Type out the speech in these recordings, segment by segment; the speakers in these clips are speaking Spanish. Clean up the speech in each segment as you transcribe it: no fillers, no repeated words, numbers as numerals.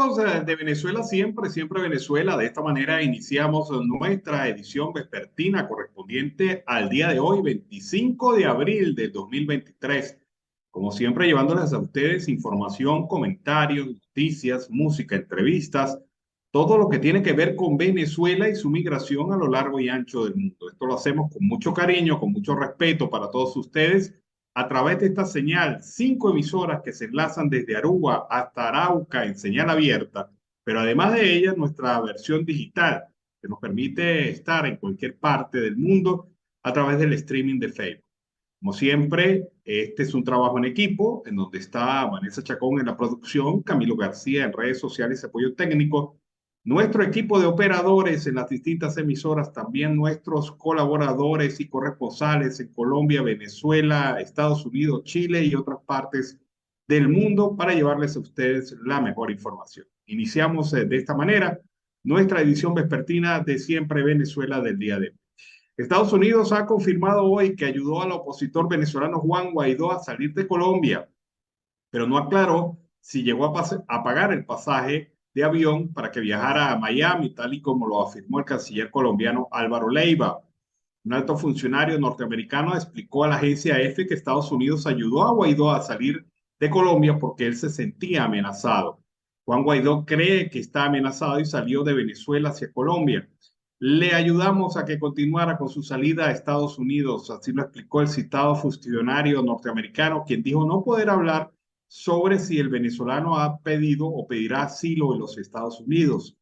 Amigos de Venezuela siempre, siempre Venezuela. De esta manera iniciamos nuestra edición vespertina correspondiente al día de hoy, 25 de abril de 2023. Como siempre, llevándoles a ustedes información, comentarios, noticias, música, entrevistas, todo lo que tiene que ver con Venezuela y su migración a lo largo y ancho del mundo. Esto lo hacemos con mucho cariño, con mucho respeto para todos ustedes a través de esta señal, 5 emisoras que se enlazan desde Aruba hasta Arauca en señal abierta, pero además de ellas, nuestra versión digital, que nos permite estar en cualquier parte del mundo a través del streaming de Facebook. Como siempre, este es un trabajo en equipo, en donde está Vanessa Chacón en la producción, Camilo García en redes sociales y apoyo técnico, nuestro equipo de operadores en las distintas emisoras, también nuestros colaboradores y corresponsales en Colombia, Venezuela, Estados Unidos, Chile y otras partes del mundo para llevarles a ustedes la mejor información. Iniciamos de esta manera nuestra edición vespertina de Siempre Venezuela del día de hoy. Estados Unidos ha confirmado hoy que ayudó al opositor venezolano Juan Guaidó a salir de Colombia, pero no aclaró si llegó a pagar el pasaje de avión para que viajara a Miami, tal y como lo afirmó el canciller colombiano Álvaro Leiva. Un alto funcionario norteamericano explicó a la agencia EFE que Estados Unidos ayudó a Guaidó a salir de Colombia porque él se sentía amenazado. Juan Guaidó cree que está amenazado y salió de Venezuela hacia Colombia. Le ayudamos a que continuara con su salida a Estados Unidos, así lo explicó el citado funcionario norteamericano, quien dijo no poder hablar sobre si el venezolano ha pedido o pedirá asilo en los Estados Unidos.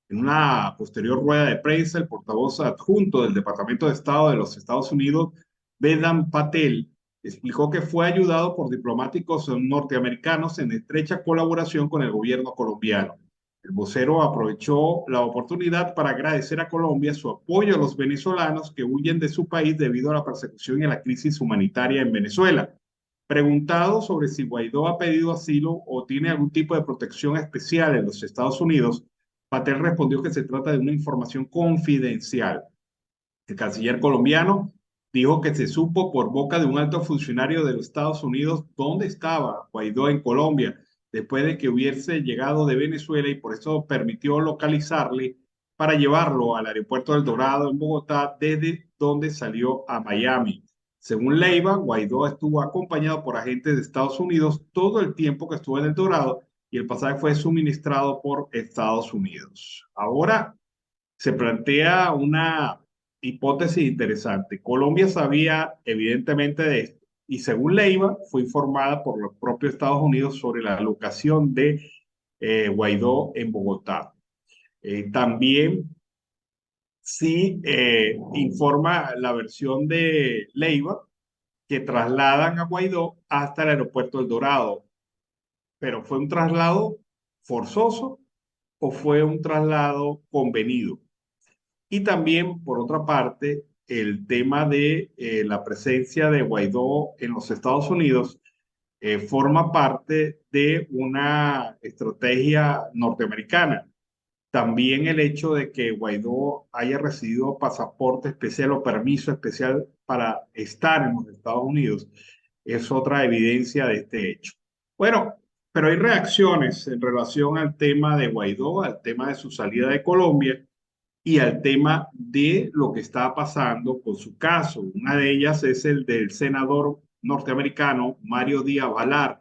En una posterior rueda de prensa, el portavoz adjunto del Departamento de Estado de los Estados Unidos, Vedant Patel, explicó que fue ayudado por diplomáticos norteamericanos en estrecha colaboración con el gobierno colombiano. El vocero aprovechó la oportunidad para agradecer a Colombia su apoyo a los venezolanos que huyen de su país debido a la persecución y a la crisis humanitaria en Venezuela. Preguntado sobre si Guaidó ha pedido asilo o tiene algún tipo de protección especial en los Estados Unidos, Patel respondió que se trata de una información confidencial. El canciller colombiano dijo que se supo por boca de un alto funcionario de los Estados Unidos dónde estaba Guaidó en Colombia después de que hubiese llegado de Venezuela y por eso permitió localizarle para llevarlo al aeropuerto del Dorado en Bogotá, desde donde salió a Miami. Según Leiva, Guaidó estuvo acompañado por agentes de Estados Unidos todo el tiempo que estuvo en el Dorado y el pasaje fue suministrado por Estados Unidos. Ahora se plantea una hipótesis interesante. Colombia sabía evidentemente de esto y según Leiva fue informada por los propios Estados Unidos sobre la locación de Guaidó en Bogotá. También sí informa la versión de Leiva que trasladan a Guaidó hasta el aeropuerto del Dorado, pero ¿fue un traslado forzoso o fue un traslado convenido? Y también, por otra parte, el tema de la presencia de Guaidó en los Estados Unidos forma parte de una estrategia norteamericana. También el hecho de que Guaidó haya recibido pasaporte especial o permiso especial para estar en los Estados Unidos es otra evidencia de este hecho. Bueno, pero hay reacciones en relación al tema de Guaidó, al tema de su salida de Colombia y al tema de lo que está pasando con su caso. Una de ellas es el del senador norteamericano Mario Díaz Balart,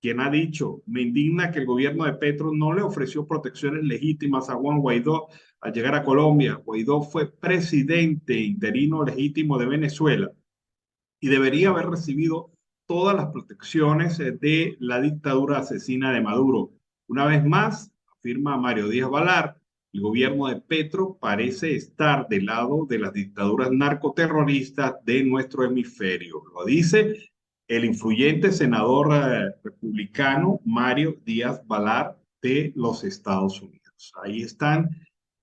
quien ha dicho, me indigna que el gobierno de Petro no le ofreció protecciones legítimas a Juan Guaidó al llegar a Colombia. Guaidó fue presidente interino legítimo de Venezuela y debería haber recibido todas las protecciones de la dictadura asesina de Maduro. Una vez más, afirma Mario Díaz Balart, el gobierno de Petro parece estar del lado de las dictaduras narcoterroristas de nuestro hemisferio. Lo dice el influyente senador republicano Mario Díaz Balart de los Estados Unidos. Ahí están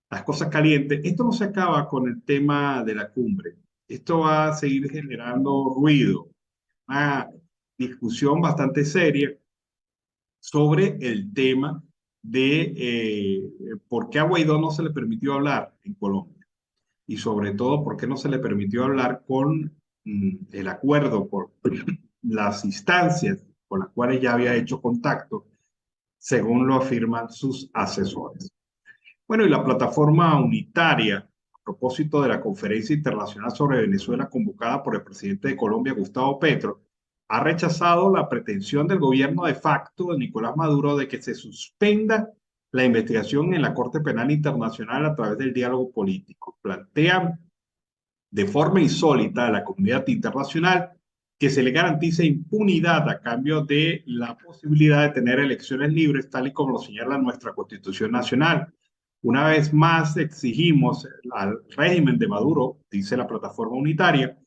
las cosas calientes. Esto no se acaba con el tema de la cumbre. Esto va a seguir generando ruido, una discusión bastante seria sobre el tema de por qué a Guaidó no se le permitió hablar en Colombia y sobre todo por qué no se le permitió hablar con el acuerdo por las instancias con las cuales ya había hecho contacto según lo afirman sus asesores. Bueno, y la plataforma unitaria, a propósito de la conferencia internacional sobre Venezuela convocada por el presidente de Colombia, Gustavo Petro, ha rechazado la pretensión del gobierno de facto de Nicolás Maduro de que se suspenda la investigación en la Corte Penal Internacional a través del diálogo político. Plantean de forma insólita a la comunidad internacional que se le garantice impunidad a cambio de la posibilidad de tener elecciones libres, tal y como lo señala nuestra Constitución Nacional. Una vez más exigimos al régimen de Maduro, dice la plataforma unitaria,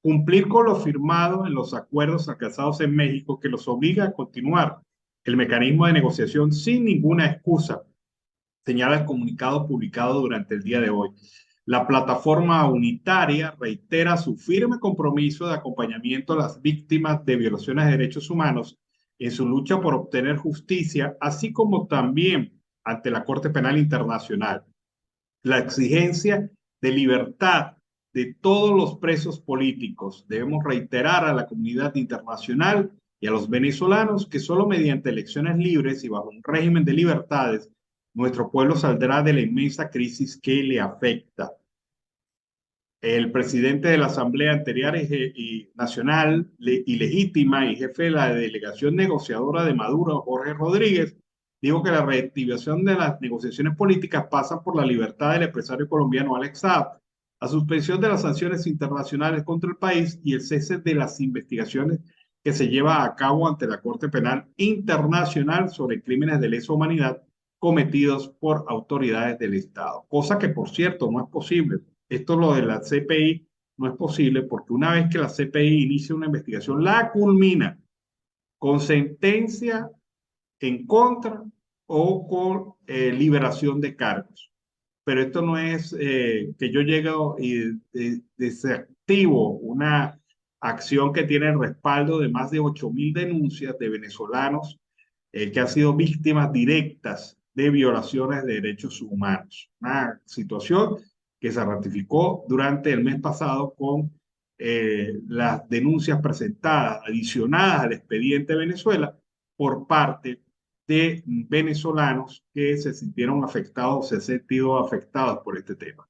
cumplir con lo firmado en los acuerdos alcanzados en México que los obliga a continuar el mecanismo de negociación sin ninguna excusa, señala el comunicado publicado durante el día de hoy. La plataforma unitaria reitera su firme compromiso de acompañamiento a las víctimas de violaciones de derechos humanos en su lucha por obtener justicia, así como también ante la Corte Penal Internacional. La exigencia de libertad de todos los presos políticos. Debemos reiterar a la comunidad internacional y a los venezolanos que solo mediante elecciones libres y bajo un régimen de libertades nuestro pueblo saldrá de la inmensa crisis que le afecta. El presidente de la Asamblea anterior y nacional y legítima y jefe de la delegación negociadora de Maduro, Jorge Rodríguez, dijo que la reactivación de las negociaciones políticas pasa por la libertad del empresario colombiano Alex Saab, la suspensión de las sanciones internacionales contra el país y el cese de las investigaciones que se lleva a cabo ante la Corte Penal Internacional sobre crímenes de lesa humanidad cometidos por autoridades del Estado, cosa que por cierto no es posible. Esto lo de la CPI no es posible porque una vez que la CPI inicia una investigación, la culmina con sentencia en contra o con liberación de cargos. Pero esto no es que yo llego y desactivo una acción que tiene el respaldo de más de 8.000 denuncias de venezolanos que han sido víctimas directas de violaciones de derechos humanos. Una situación que se ratificó durante el mes pasado con las denuncias presentadas, adicionadas al expediente de Venezuela, por parte de venezolanos que se sintieron afectados, se han sentido afectados por este tema.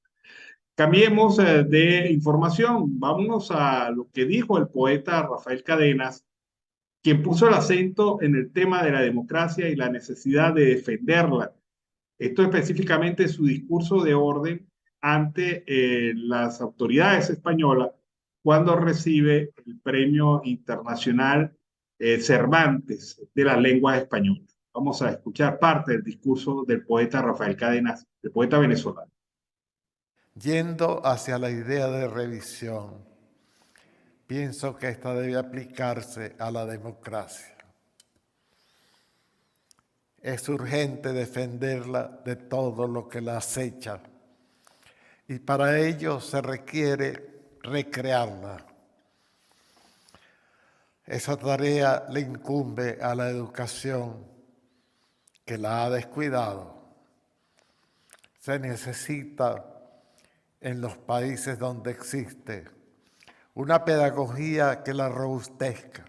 Cambiemos de información, vámonos a lo que dijo el poeta Rafael Cadenas, quien puso el acento en el tema de la democracia y la necesidad de defenderla. Esto específicamente en su discurso de orden ante las autoridades españolas cuando recibe el Premio Internacional Cervantes de la Lengua Española. Vamos a escuchar parte del discurso del poeta Rafael Cadenas, el poeta venezolano. Yendo hacia la idea de revisión, pienso que esta debe aplicarse a la democracia. Es urgente defenderla de todo lo que la acecha y para ello se requiere recrearla. Esa tarea le incumbe a la educación que la ha descuidado. Se necesita en los países donde existe una pedagogía que la robustezca.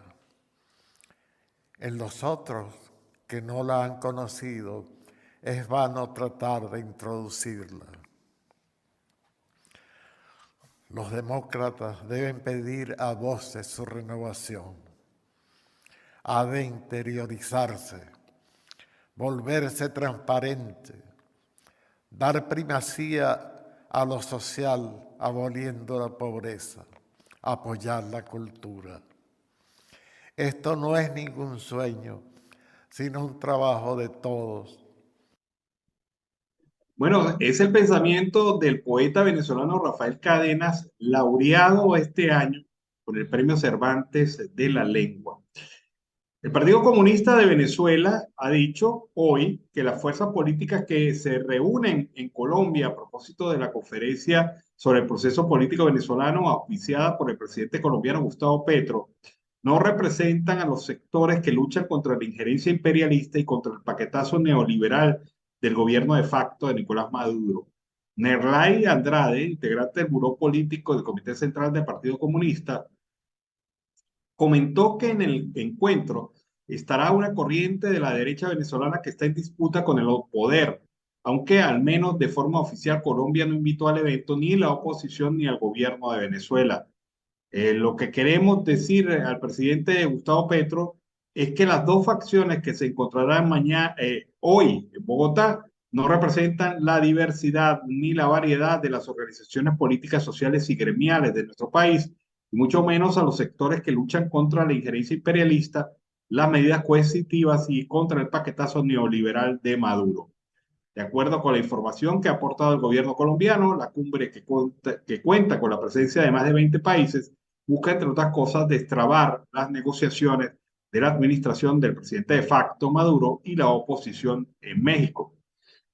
En los otros que no la han conocido, es vano tratar de introducirla. Los demócratas deben pedir a voces su renovación. Ha de interiorizarse, volverse transparente, dar primacía a lo social, aboliendo la pobreza, apoyar la cultura. Esto no es ningún sueño, sino un trabajo de todos. Bueno, es el pensamiento del poeta venezolano Rafael Cadenas, laureado este año con el Premio Cervantes de la Lengua. El Partido Comunista de Venezuela ha dicho hoy que las fuerzas políticas que se reúnen en Colombia a propósito de la conferencia sobre el proceso político venezolano auspiciada por el presidente colombiano Gustavo Petro no representan a los sectores que luchan contra la injerencia imperialista y contra el paquetazo neoliberal del gobierno de facto de Nicolás Maduro. Nerlay Andrade, integrante del Buró Político del Comité Central del Partido Comunista, comentó que en el encuentro estará una corriente de la derecha venezolana que está en disputa con el poder, aunque al menos de forma oficial Colombia no invitó al evento ni la oposición ni al gobierno de Venezuela. Lo que queremos decir al presidente Gustavo Petro es que las dos facciones que se encontrarán mañana, hoy en Bogotá, no representan la diversidad ni la variedad de las organizaciones políticas, sociales y gremiales de nuestro país, y mucho menos a los sectores que luchan contra la injerencia imperialista, las medidas coercitivas y contra el paquetazo neoliberal de Maduro. De acuerdo con la información que ha aportado el gobierno colombiano, la cumbre que cuenta con la presencia de más de 20 países busca, entre otras cosas, destrabar las negociaciones de la administración del presidente de facto Maduro y la oposición en México.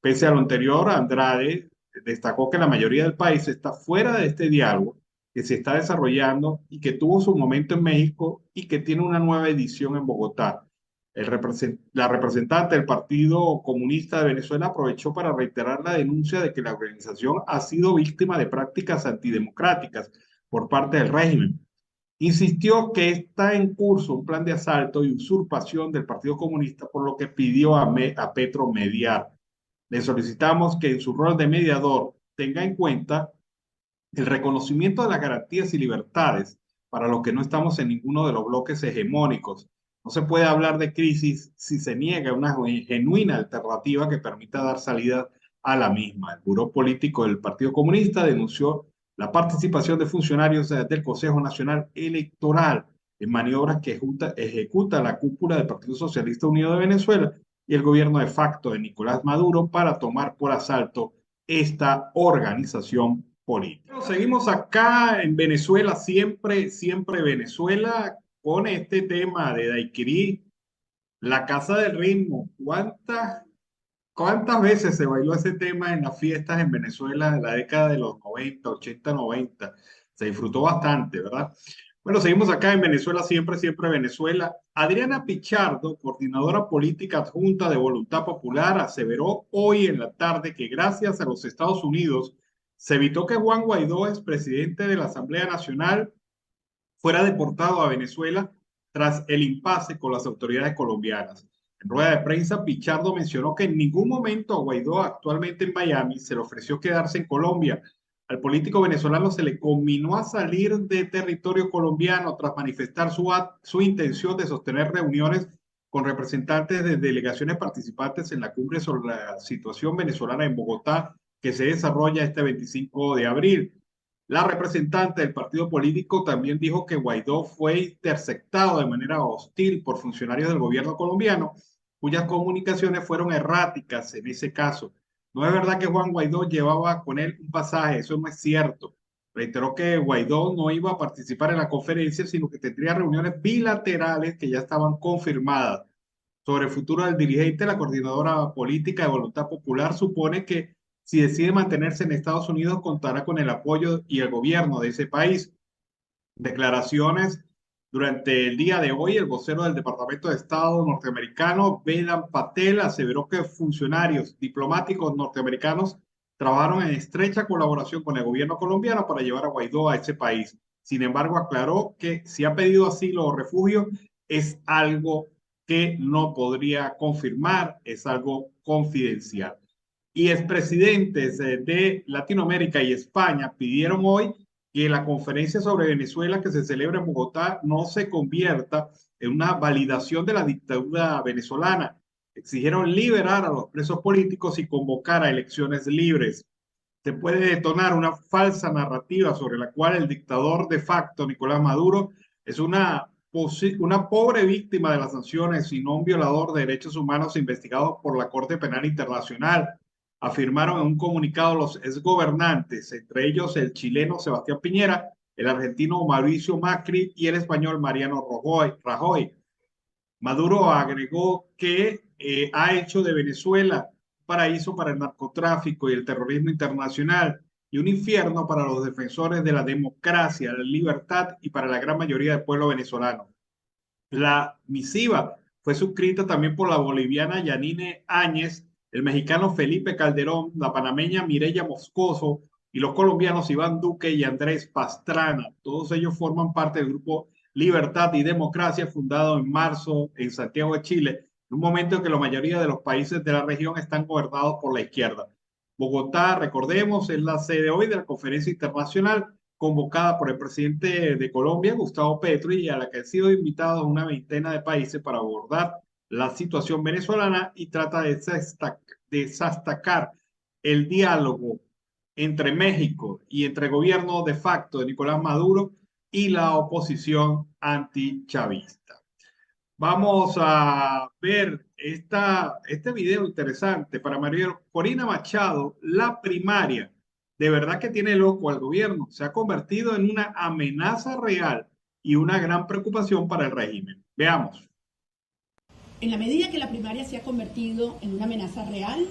Pese a lo anterior, Andrade destacó que la mayoría del país está fuera de este diálogo que se está desarrollando y que tuvo su momento en México y que tiene una nueva edición en Bogotá. La representante del Partido Comunista de Venezuela aprovechó para reiterar la denuncia de que la organización ha sido víctima de prácticas antidemocráticas por parte del régimen. Insistió que está en curso un plan de asalto y usurpación del Partido Comunista, por lo que pidió a Petro mediar. Le solicitamos que en su rol de mediador tenga en cuenta el reconocimiento de las garantías y libertades para los que no estamos en ninguno de los bloques hegemónicos. No se puede hablar de crisis si se niega una genuina alternativa que permita dar salida a la misma. El Buró Político del Partido Comunista denunció la participación de funcionarios del Consejo Nacional Electoral en maniobras que ejecuta la cúpula del Partido Socialista Unido de Venezuela y el gobierno de facto de Nicolás Maduro para tomar por asalto esta organización política. Bueno, seguimos acá en Venezuela, siempre Venezuela, con este tema de Daiquiri, la Casa del Ritmo. ¿Cuántas veces se bailó ese tema en las fiestas en Venezuela en la década de los 90, 80, 90? Se disfrutó bastante, ¿verdad? Bueno, seguimos acá en Venezuela, siempre Venezuela. Adriana Pichardo, coordinadora política adjunta de Voluntad Popular, aseveró hoy en la tarde que gracias a los Estados Unidos se evitó que Juan Guaidó, expresidente de la Asamblea Nacional, fuera deportado a Venezuela tras el impasse con las autoridades colombianas. En rueda de prensa, Pichardo mencionó que en ningún momento a Guaidó, actualmente en Miami, se le ofreció quedarse en Colombia. Al político venezolano se le conminó a salir de territorio colombiano tras manifestar su intención de sostener reuniones con representantes de delegaciones participantes en la cumbre sobre la situación venezolana en Bogotá, que se desarrolla este 25 de abril. La representante del partido político también dijo que Guaidó fue interceptado de manera hostil por funcionarios del gobierno colombiano, cuyas comunicaciones fueron erráticas en ese caso. No es verdad que Juan Guaidó llevaba con él un pasaje, eso no es cierto. Reiteró que Guaidó no iba a participar en la conferencia, sino que tendría reuniones bilaterales que ya estaban confirmadas. Sobre el futuro del dirigente, la coordinadora política de Voluntad Popular supone que si decide mantenerse en Estados Unidos, contará con el apoyo y el gobierno de ese país. Declaraciones durante el día de hoy, el vocero del Departamento de Estado norteamericano, Vedant Patel, aseveró que funcionarios diplomáticos norteamericanos trabajaron en estrecha colaboración con el gobierno colombiano para llevar a Guaidó a ese país. Sin embargo, aclaró que si ha pedido asilo o refugio es algo que no podría confirmar, es algo confidencial. Y expresidentes de Latinoamérica y España pidieron hoy que la conferencia sobre Venezuela que se celebra en Bogotá no se convierta en una validación de la dictadura venezolana. Exigieron liberar a los presos políticos y convocar a elecciones libres. Se puede detonar una falsa narrativa sobre la cual el dictador de facto, Nicolás Maduro, es una pobre víctima de las sanciones y no un violador de derechos humanos investigado por la Corte Penal Internacional, afirmaron en un comunicado los exgobernantes, entre ellos el chileno Sebastián Piñera, el argentino Mauricio Macri y el español Mariano Rajoy. Maduro agregó que ha hecho de Venezuela un paraíso para el narcotráfico y el terrorismo internacional y un infierno para los defensores de la democracia, la libertad y para la gran mayoría del pueblo venezolano. La misiva fue suscrita también por la boliviana Yanine Áñez, el mexicano Felipe Calderón, la panameña Mireya Moscoso y los colombianos Iván Duque y Andrés Pastrana. Todos ellos forman parte del grupo Libertad y Democracia, fundado en marzo en Santiago de Chile, en un momento en que la mayoría de los países de la región están gobernados por la izquierda. Bogotá, recordemos, es la sede hoy de la conferencia internacional convocada por el presidente de Colombia, Gustavo Petro, y a la que han sido invitados una veintena de países para abordar la situación venezolana y trata de desastacar el diálogo entre México y entre el gobierno de facto de Nicolás Maduro y la oposición antichavista. Vamos a ver este video interesante para María Corina Machado. La primaria de verdad que tiene loco al gobierno. Se ha convertido en una amenaza real y una gran preocupación para el régimen. Veamos. En la medida que la primaria se ha convertido en una amenaza real,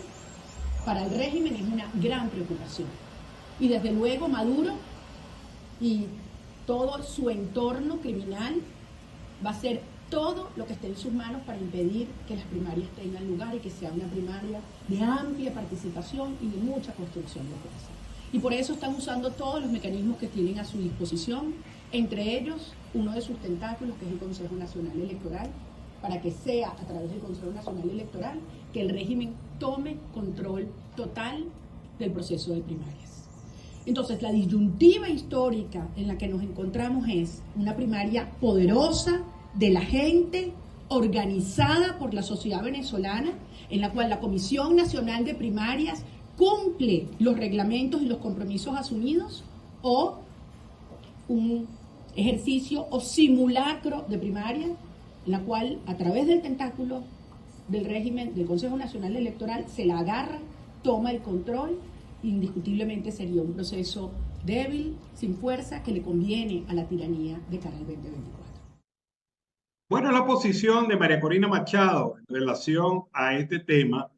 para el régimen es una gran preocupación. Y desde luego Maduro y todo su entorno criminal va a hacer todo lo que esté en sus manos para impedir que las primarias tengan lugar y que sea una primaria de amplia participación y de mucha construcción de fuerza. Y por eso están usando todos los mecanismos que tienen a su disposición, entre ellos uno de sus tentáculos, que es el Consejo Nacional Electoral, para que sea a través del Consejo Nacional Electoral que el régimen tome control total del proceso de primarias. Entonces, la disyuntiva histórica en la que nos encontramos es una primaria poderosa de la gente, organizada por la sociedad venezolana, en la cual la Comisión Nacional de Primarias cumple los reglamentos y los compromisos asumidos, o un ejercicio o simulacro de primaria, en la cual a través del tentáculo del régimen del Consejo Nacional Electoral se la agarra, toma el control. Indiscutiblemente sería un proceso débil, sin fuerza, que le conviene a la tiranía de cara al 2024. Bueno, la posición de María Corina Machado en relación a este tema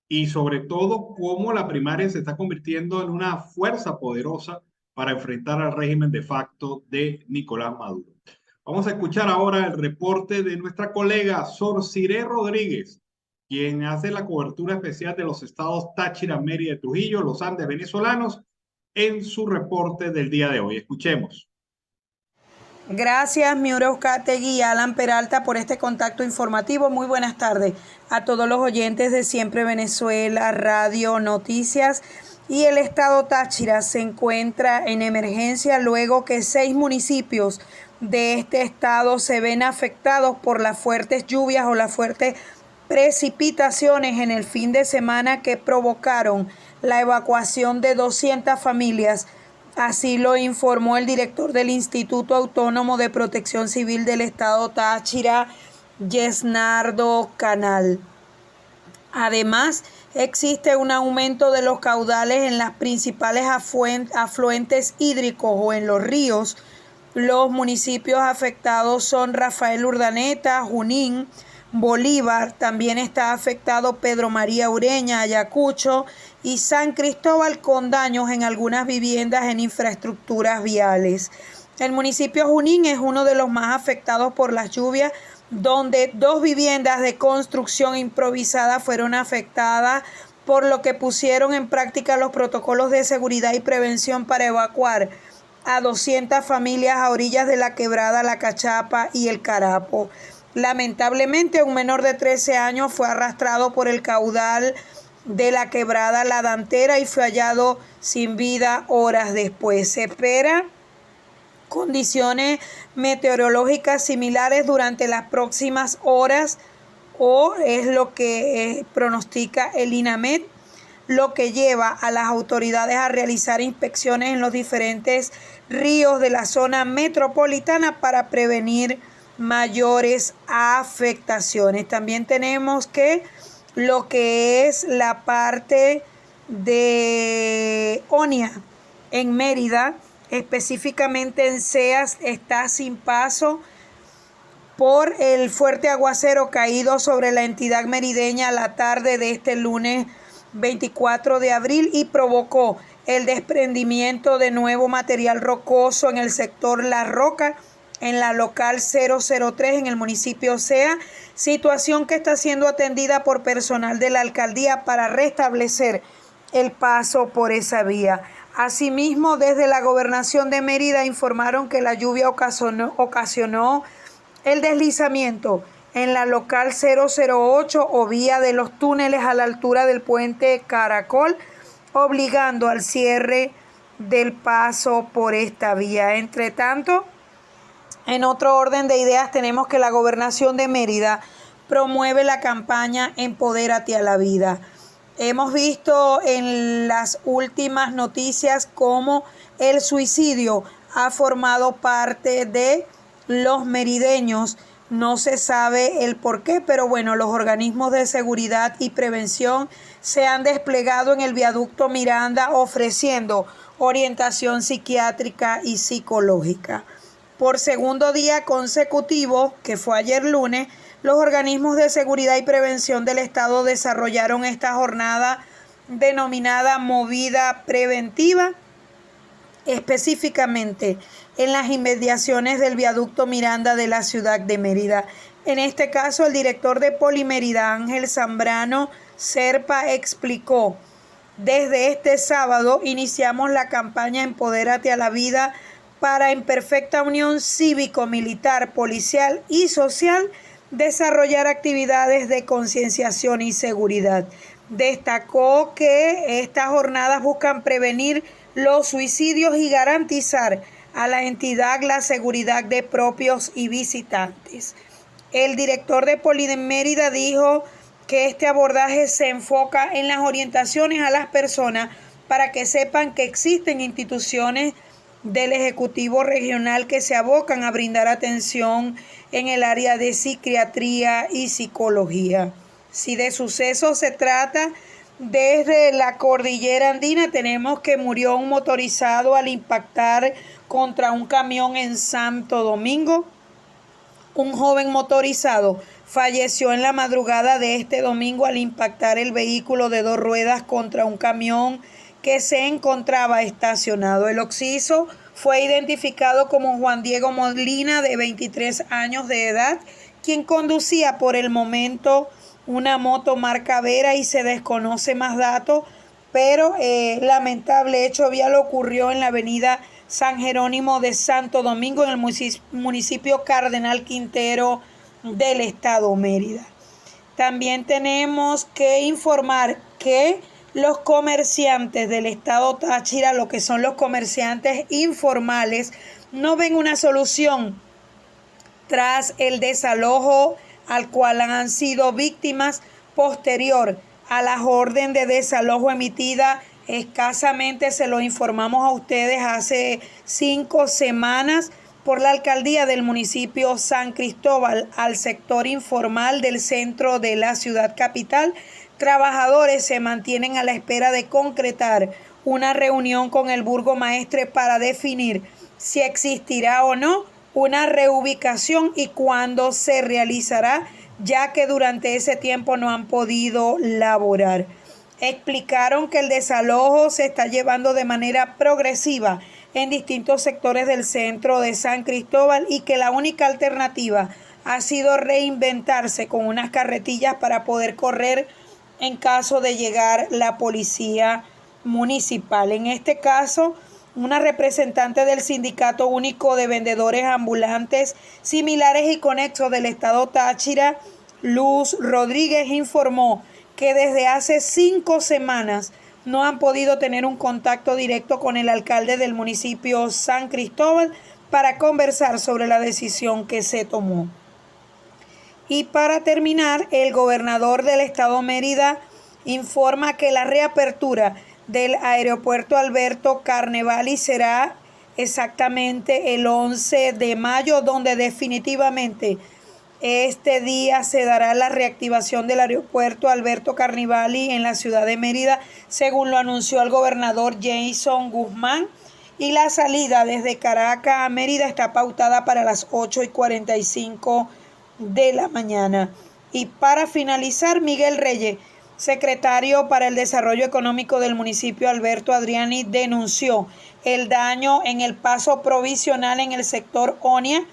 y sobre todo cómo la primaria se está convirtiendo en una fuerza poderosa para enfrentar al régimen de facto de Nicolás Maduro. Vamos a escuchar ahora el reporte de nuestra colega Sorciré Rodríguez, quien hace la cobertura especial de los estados Táchira, Mérida y Trujillo, los Andes venezolanos, en su reporte del día de hoy. Escuchemos. Gracias, Miura Uzcategui y Alan Peralta, por este contacto informativo. Muy buenas tardes a todos los oyentes de Siempre Venezuela, Radio Noticias. Y el estado Táchira se encuentra en emergencia luego que 6 municipios de este estado se ven afectados por las fuertes lluvias o las fuertes precipitaciones en el fin de semana que provocaron la evacuación de 200 familias. Así lo informó el director del Instituto Autónomo de Protección Civil del Estado Táchira, Yesnardo Canal. Además, existe un aumento de los caudales en las principales afluentes hídricos o en los ríos. Los municipios afectados son Rafael Urdaneta, Junín, Bolívar, también está afectado Pedro María Ureña, Ayacucho y San Cristóbal, con daños en algunas viviendas en infraestructuras viales. El municipio Junín es uno de los más afectados por las lluvias, donde 2 viviendas de construcción improvisada fueron afectadas, por lo que pusieron en práctica los protocolos de seguridad y prevención para evacuar a 200 familias a orillas de la quebrada La Cachapa y el Carapo. Lamentablemente, un menor de 13 años fue arrastrado por el caudal de la quebrada La Dantera y fue hallado sin vida horas después. Se espera condiciones meteorológicas similares durante las próximas horas, o es lo que pronostica el INAMED, lo que lleva a las autoridades a realizar inspecciones en los diferentes ríos de la zona metropolitana para prevenir mayores afectaciones. También tenemos que lo que es la parte de Onia en Mérida, específicamente en Ceas, está sin paso por el fuerte aguacero caído sobre la entidad merideña la tarde de este lunes 24 de abril y provocó el desprendimiento de nuevo material rocoso en el sector La Roca, en la local 003 en el municipio Sea, situación que está siendo atendida por personal de la alcaldía para restablecer el paso por esa vía. Asimismo, desde la Gobernación de Mérida informaron que la lluvia ocasionó el deslizamiento en la local 008 o vía de los túneles a la altura del puente Caracol, obligando al cierre del paso por esta vía. Entre tanto, en otro orden de ideas, tenemos que la Gobernación de Mérida promueve la campaña Empodérate a la Vida. Hemos visto en las últimas noticias cómo el suicidio ha formado parte de los merideños. No se sabe el por qué, pero bueno, los organismos de seguridad y prevención se han desplegado en el viaducto Miranda ofreciendo orientación psiquiátrica y psicológica. Por segundo día consecutivo, que fue ayer lunes, los organismos de seguridad y prevención del Estado desarrollaron esta jornada denominada Movida Preventiva, específicamente en las inmediaciones del viaducto Miranda de la ciudad de Mérida. En este caso, el director de Polimérida, Ángel Zambrano Serpa, explicó: desde este sábado iniciamos la campaña Empodérate a la Vida para, en perfecta unión cívico-militar, policial y social, desarrollar actividades de concienciación y seguridad. Destacó que estas jornadas buscan prevenir los suicidios y garantizar a la entidad la seguridad de propios y visitantes. El director de Polimérida dijo que este abordaje se enfoca en las orientaciones a las personas para que sepan que existen instituciones del Ejecutivo Regional que se abocan a brindar atención en el área de psiquiatría y psicología. Si de suceso se trata, desde la cordillera andina tenemos que murió un motorizado al impactar contra un camión en Santo Domingo. Un joven motorizado falleció en la madrugada de este domingo al impactar el vehículo de 2 ruedas contra un camión que se encontraba estacionado. El occiso fue identificado como Juan Diego Molina, de 23 años de edad, quien conducía por el momento una moto marca Vera, y se desconoce más datos, pero lamentable hecho vial ocurrió en la avenida San Jerónimo de Santo Domingo, en el municipio Cardenal Quintero del estado Mérida. También tenemos que informar que los comerciantes del estado Táchira, lo que son los comerciantes informales, no ven una solución tras el desalojo al cual han sido víctimas posterior a la orden de desalojo emitida escasamente, se lo informamos a ustedes, hace 5 semanas por la alcaldía del municipio San Cristóbal al sector informal del centro de la ciudad capital. Trabajadores se mantienen a la espera de concretar una reunión con el burgomaestre para definir si existirá o no una reubicación y cuándo se realizará, ya que durante ese tiempo no han podido laborar. Explicaron que el desalojo se está llevando de manera progresiva en distintos sectores del centro de San Cristóbal y que la única alternativa ha sido reinventarse con unas carretillas para poder correr en caso de llegar la policía municipal. En este caso, una representante del Sindicato Único de Vendedores Ambulantes Similares y Conexos del estado Táchira, Luz Rodríguez, informó que desde hace 5 semanas no han podido tener un contacto directo con el alcalde del municipio San Cristóbal para conversar sobre la decisión que se tomó. Y para terminar, el gobernador del estado Mérida informa que la reapertura del aeropuerto Alberto Carnevali será exactamente el 11 de mayo, donde definitivamente este día se dará la reactivación del aeropuerto Alberto Carnevali en la ciudad de Mérida, según lo anunció el gobernador Jason Guzmán, y la salida desde Caracas a Mérida está pautada para las 8:45 de la mañana. Y para finalizar, Miguel Reyes, secretario para el Desarrollo Económico del municipio Alberto Adriani, denunció el daño en el paso provisional en el sector Onia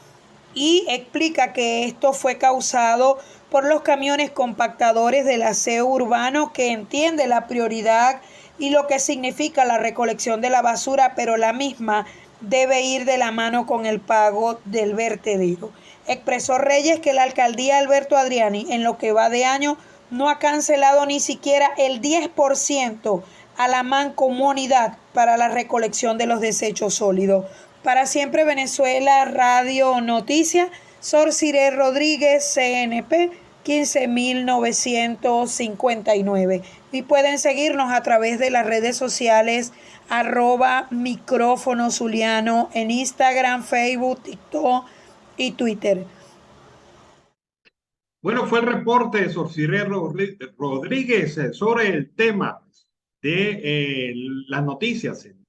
y explica que esto fue causado por los camiones compactadores del aseo urbano, que entiende la prioridad y lo que significa la recolección de la basura, pero la misma debe ir de la mano con el pago del vertedero. Expresó Reyes que la alcaldía Alberto Adriani en lo que va de año no ha cancelado ni siquiera el 10% a la mancomunidad para la recolección de los desechos sólidos. Para Siempre Venezuela, Radio Noticias, Sor Ciré Rodríguez, CNP 15959. Y pueden seguirnos a través de las redes sociales @micrófono zuliano en Instagram, Facebook, TikTok y Twitter. Bueno, fue el reporte de Sorciré Rodríguez sobre el tema de las noticias en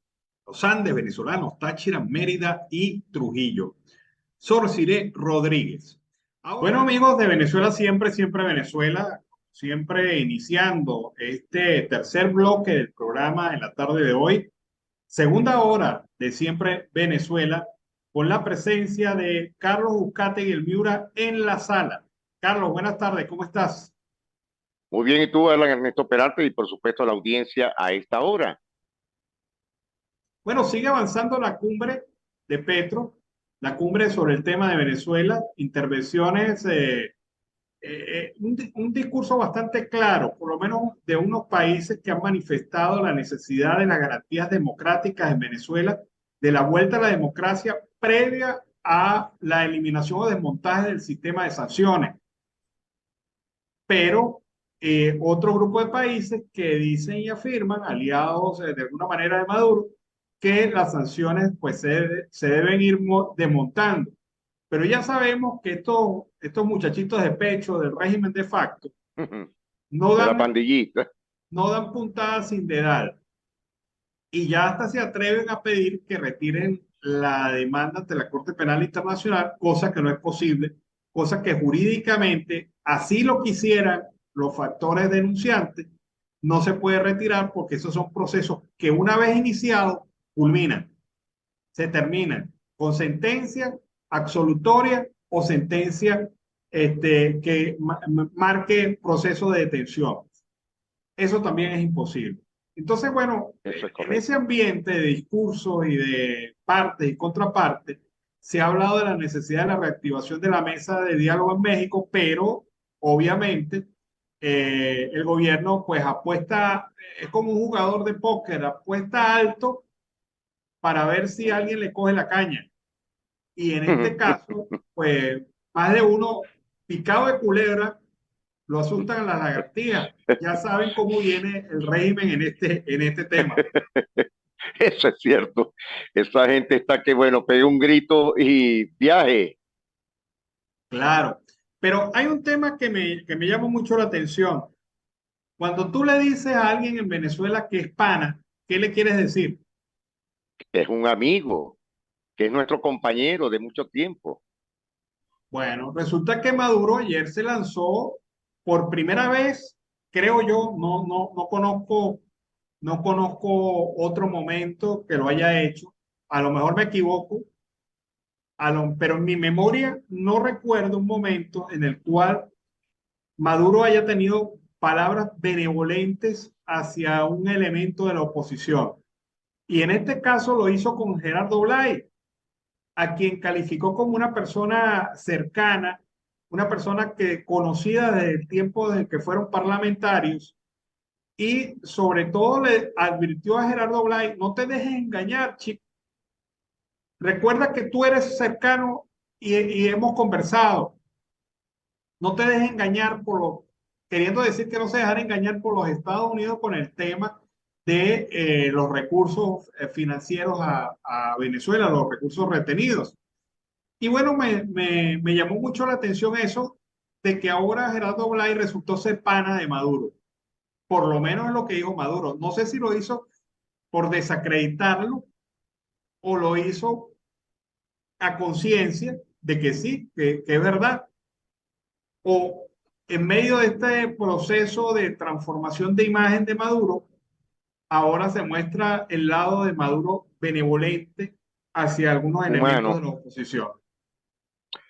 los Andes venezolanos, Táchira, Mérida y Trujillo. Sorciré Rodríguez. Bueno, amigos de Venezuela Siempre, Siempre Venezuela, siempre iniciando este tercer bloque del programa en la tarde de hoy, segunda hora de Siempre Venezuela, con la presencia de Carlos Uzcategui el Miura en la sala. Carlos, buenas tardes, ¿cómo estás? Muy bien, y tú, Alan Ernesto Peralta, y por supuesto la audiencia a esta hora. Bueno, sigue avanzando la cumbre de Petro, la cumbre sobre el tema de Venezuela, intervenciones, un discurso bastante claro, por lo menos de unos países que han manifestado la necesidad de las garantías democráticas en Venezuela, de la vuelta a la democracia previa a la eliminación o desmontaje del sistema de sanciones. Pero otro grupo de países que dicen y afirman, aliados de alguna manera de Maduro, que las sanciones pues se deben ir desmontando. Pero ya sabemos que estos muchachitos de pecho del régimen de facto no De la dan, pandillita. no dan puntadas sin dedal. Y ya hasta se atreven a pedir que retiren la demanda ante la Corte Penal Internacional, cosa que no es posible, cosa que jurídicamente, así lo quisieran los factores denunciantes, no se puede retirar porque esos son procesos que una vez iniciados culminan, se terminan con sentencia absolutoria o sentencia que marque proceso de detención. Eso también es imposible. Entonces, bueno, Eso es en correcto. ese ambiente de discurso y de parte y contraparte, se ha hablado de la necesidad de la reactivación de la mesa de diálogo en México, pero obviamente el gobierno pues apuesta, es como un jugador de póker, apuesta alto para ver si alguien le coge la caña. Y en este caso, pues más de uno picado de culebra lo asustan las lagartijas. Ya saben cómo viene el régimen en este tema. Eso es cierto. Esa gente está que, bueno, pegue un grito y viaje. Claro. Pero hay un tema que me llama mucho la atención. Cuando tú le dices a alguien en Venezuela que es pana, ¿qué le quieres decir? Que es un amigo, que es nuestro compañero de mucho tiempo. Bueno, resulta que Maduro ayer se lanzó por primera vez, creo yo, no conozco otro momento que lo haya hecho. A lo mejor me equivoco, pero en mi memoria no recuerdo un momento en el cual Maduro haya tenido palabras benevolentes hacia un elemento de la oposición. Y en este caso lo hizo con Gerardo Blay, a quien calificó como una persona cercana, una persona que conocida desde el tiempo desde que fueron parlamentarios, y sobre todo le advirtió a Gerardo Blay: no te dejes engañar, chico. Recuerda que tú eres cercano y hemos conversado. No te dejes engañar queriendo decir que no se dejan engañar por los Estados Unidos con el tema de los recursos financieros a Venezuela, los recursos retenidos. Y bueno, me llamó mucho la atención eso de que ahora Gerardo Blay resultó ser pana de Maduro. Por lo menos es lo que dijo Maduro. No sé si lo hizo por desacreditarlo o lo hizo a conciencia de que sí, que es verdad. O en medio de este proceso de transformación de imagen de Maduro, ahora se muestra el lado de Maduro benevolente hacia algunos elementos de Humano. la oposición.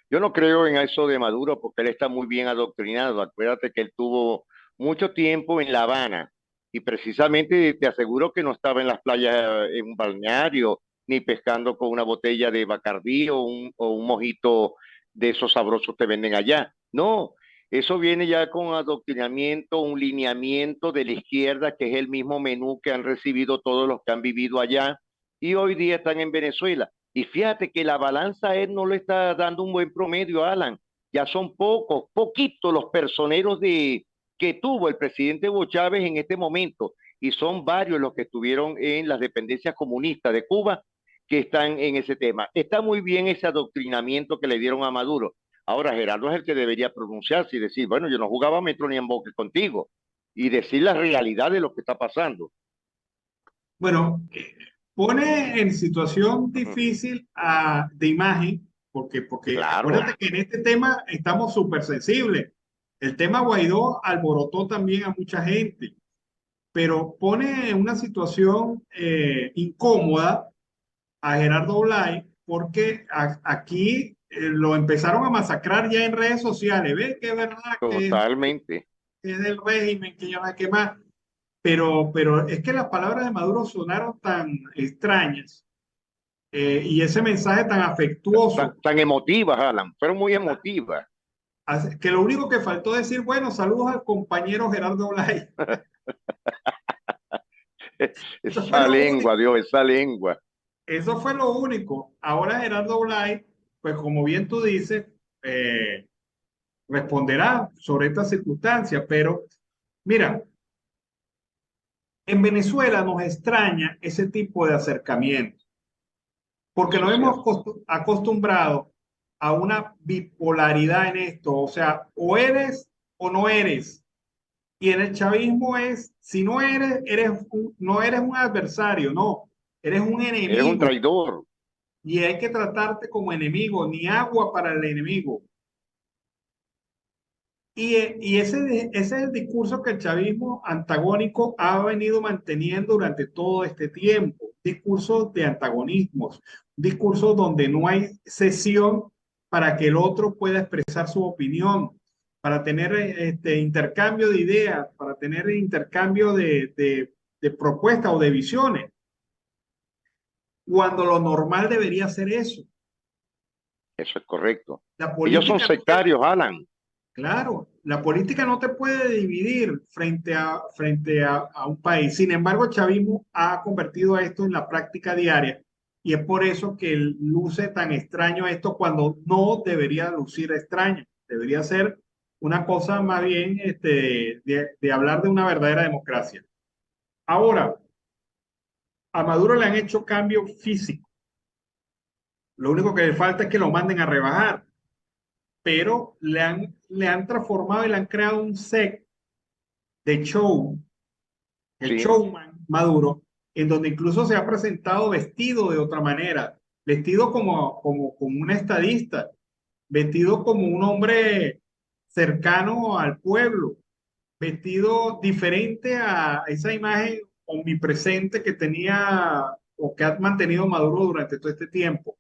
Yo no creo en eso de Maduro porque él está muy bien adoctrinado. Acuérdate que él tuvo mucho tiempo en La Habana y precisamente te aseguro que no estaba en las playas en un balneario, ni pescando con una botella de Bacardí o un mojito de esos sabrosos que venden allá. No, eso viene ya con adoctrinamiento, un lineamiento de la izquierda, que es el mismo menú que han recibido todos los que han vivido allá y hoy día están en Venezuela. Y fíjate que la balanza él no le está dando un buen promedio, Alan. Ya son pocos, poquitos los personeros que tuvo el presidente Hugo Chávez en este momento. Y son varios los que estuvieron en las dependencias comunistas de Cuba que están en ese tema. Está muy bien ese adoctrinamiento que le dieron a Maduro. Ahora Gerardo es el que debería pronunciarse y decir, bueno, yo no jugaba metro ni en boque contigo. Y decir la realidad de lo que está pasando. Bueno, pone en situación difícil de imagen, porque Claro, acuérdate que en este tema estamos súper sensibles. El tema Guaidó alborotó también a mucha gente, pero pone en una situación incómoda a Gerardo Blay, porque aquí lo empezaron a masacrar ya en redes sociales. ¿Ves que es verdad totalmente. que es del régimen, que ya no hay que más? Pero es que las palabras de Maduro sonaron tan extrañas y ese mensaje tan afectuoso, Tan emotivas, Alan. Fueron muy emotivas. que lo único que faltó decir, bueno, saludos al compañero Gerardo Blay. Eso fue Esa lo único. lengua, Dios, esa lengua. Eso fue lo único. Ahora Gerardo Blay, pues como bien tú dices, eh, responderá sobre esta circunstancia, pero mira, en Venezuela nos extraña ese tipo de acercamiento, porque Eso nos es hemos cierto. acostumbrado a una bipolaridad en esto, o sea, o eres o no eres. Y en el chavismo es, si no eres, no eres un adversario, no, eres un Eres un enemigo traidor. y hay que tratarte como enemigo, ni agua para el enemigo. Y ese es el discurso que el chavismo antagónico ha venido manteniendo durante todo este tiempo. Discurso de antagonismos, discurso donde no hay cesión para que el otro pueda expresar su opinión, para tener intercambio de ideas, para tener intercambio de propuestas o de visiones, cuando lo normal debería ser eso. Eso es correcto. La Ellos son política no te sectarios, Alan. Claro, la política no te puede dividir frente a un país. Sin embargo, el chavismo ha convertido esto en la práctica diaria y es por eso que luce tan extraño esto cuando no debería lucir extraño. Debería ser una cosa más bien de hablar de una verdadera democracia. Ahora, a Maduro le han hecho cambio físico. Lo único que le falta es que lo manden a rebajar, pero le han transformado y le han creado un set de show, el Sí, showman Maduro, en donde incluso se ha presentado vestido de otra manera, vestido como un estadista, vestido como un hombre cercano al pueblo, vestido diferente a esa imagen omnipresente que tenía o que ha mantenido Maduro durante todo este tiempo.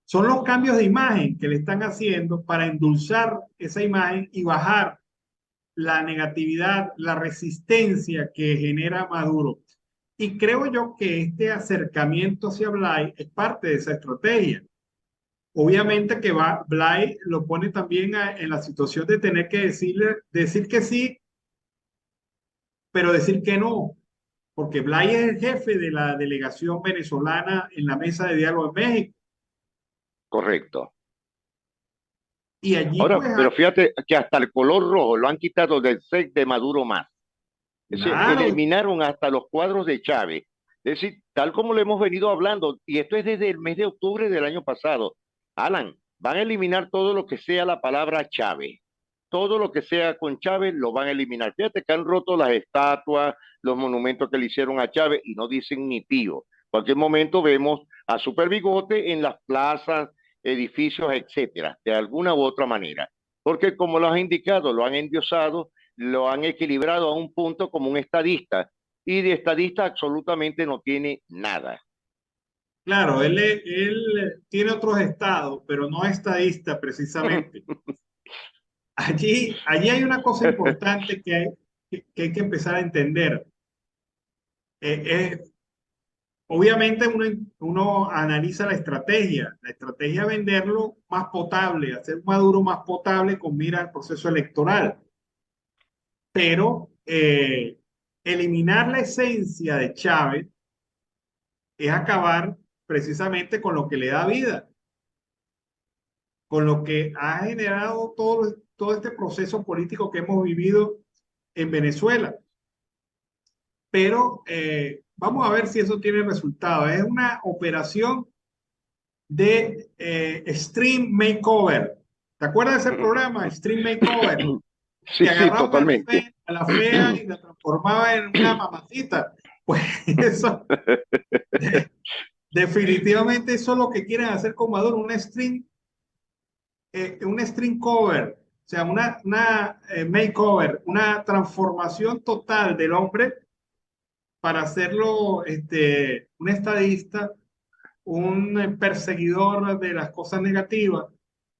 Son los cambios de imagen que le están haciendo para endulzar esa imagen y bajar la negatividad, la resistencia que genera Maduro. Y creo yo que este acercamiento hacia Blay es parte de esa estrategia. Obviamente que Blay lo pone también en la situación de tener que decir que sí, pero decir que no, porque Blay es el jefe de la delegación venezolana en la mesa de diálogo en México. correcto. Y allí Ahora, pues, pero fíjate que hasta el color rojo lo han quitado del set de Maduro más. Es decir, claro, eliminaron hasta los cuadros de Chávez. Es decir, tal como lo hemos venido hablando, y esto es desde el mes de octubre del año pasado. Alan, van a eliminar todo lo que sea la palabra Chávez. Todo lo que sea con Chávez lo van a eliminar. Fíjate que han roto las estatuas, los monumentos que le hicieron a Chávez y no dicen ni pío. En cualquier momento vemos a Super Bigote en las plazas, edificios, etcétera, de alguna u otra manera. Porque como lo has indicado, lo han endiosado, lo han equilibrado a un punto como un estadista y de estadista absolutamente no tiene nada. claro, él tiene otros estados, pero no es estadista precisamente. Allí hay una cosa importante que hay que empezar a entender. obviamente uno analiza la estrategia. La estrategia es venderlo más potable, hacer Maduro más potable con mira al proceso electoral. Pero eliminar la esencia de Chávez es acabar precisamente con lo que le da vida, con lo que ha generado todo este proceso político que hemos vivido en Venezuela. Pero vamos a ver si eso tiene resultado. Es una operación de Stream Makeover. ¿Te acuerdas de ese programa, Stream Makeover? Sí, Que sí, agarraba totalmente. a la fea y la transformaba en una mamacita. Pues eso, definitivamente eso es lo que quieren hacer con Maduro, un string cover, o sea, una makeover, una transformación total del hombre para hacerlo un estadista, un perseguidor de las cosas negativas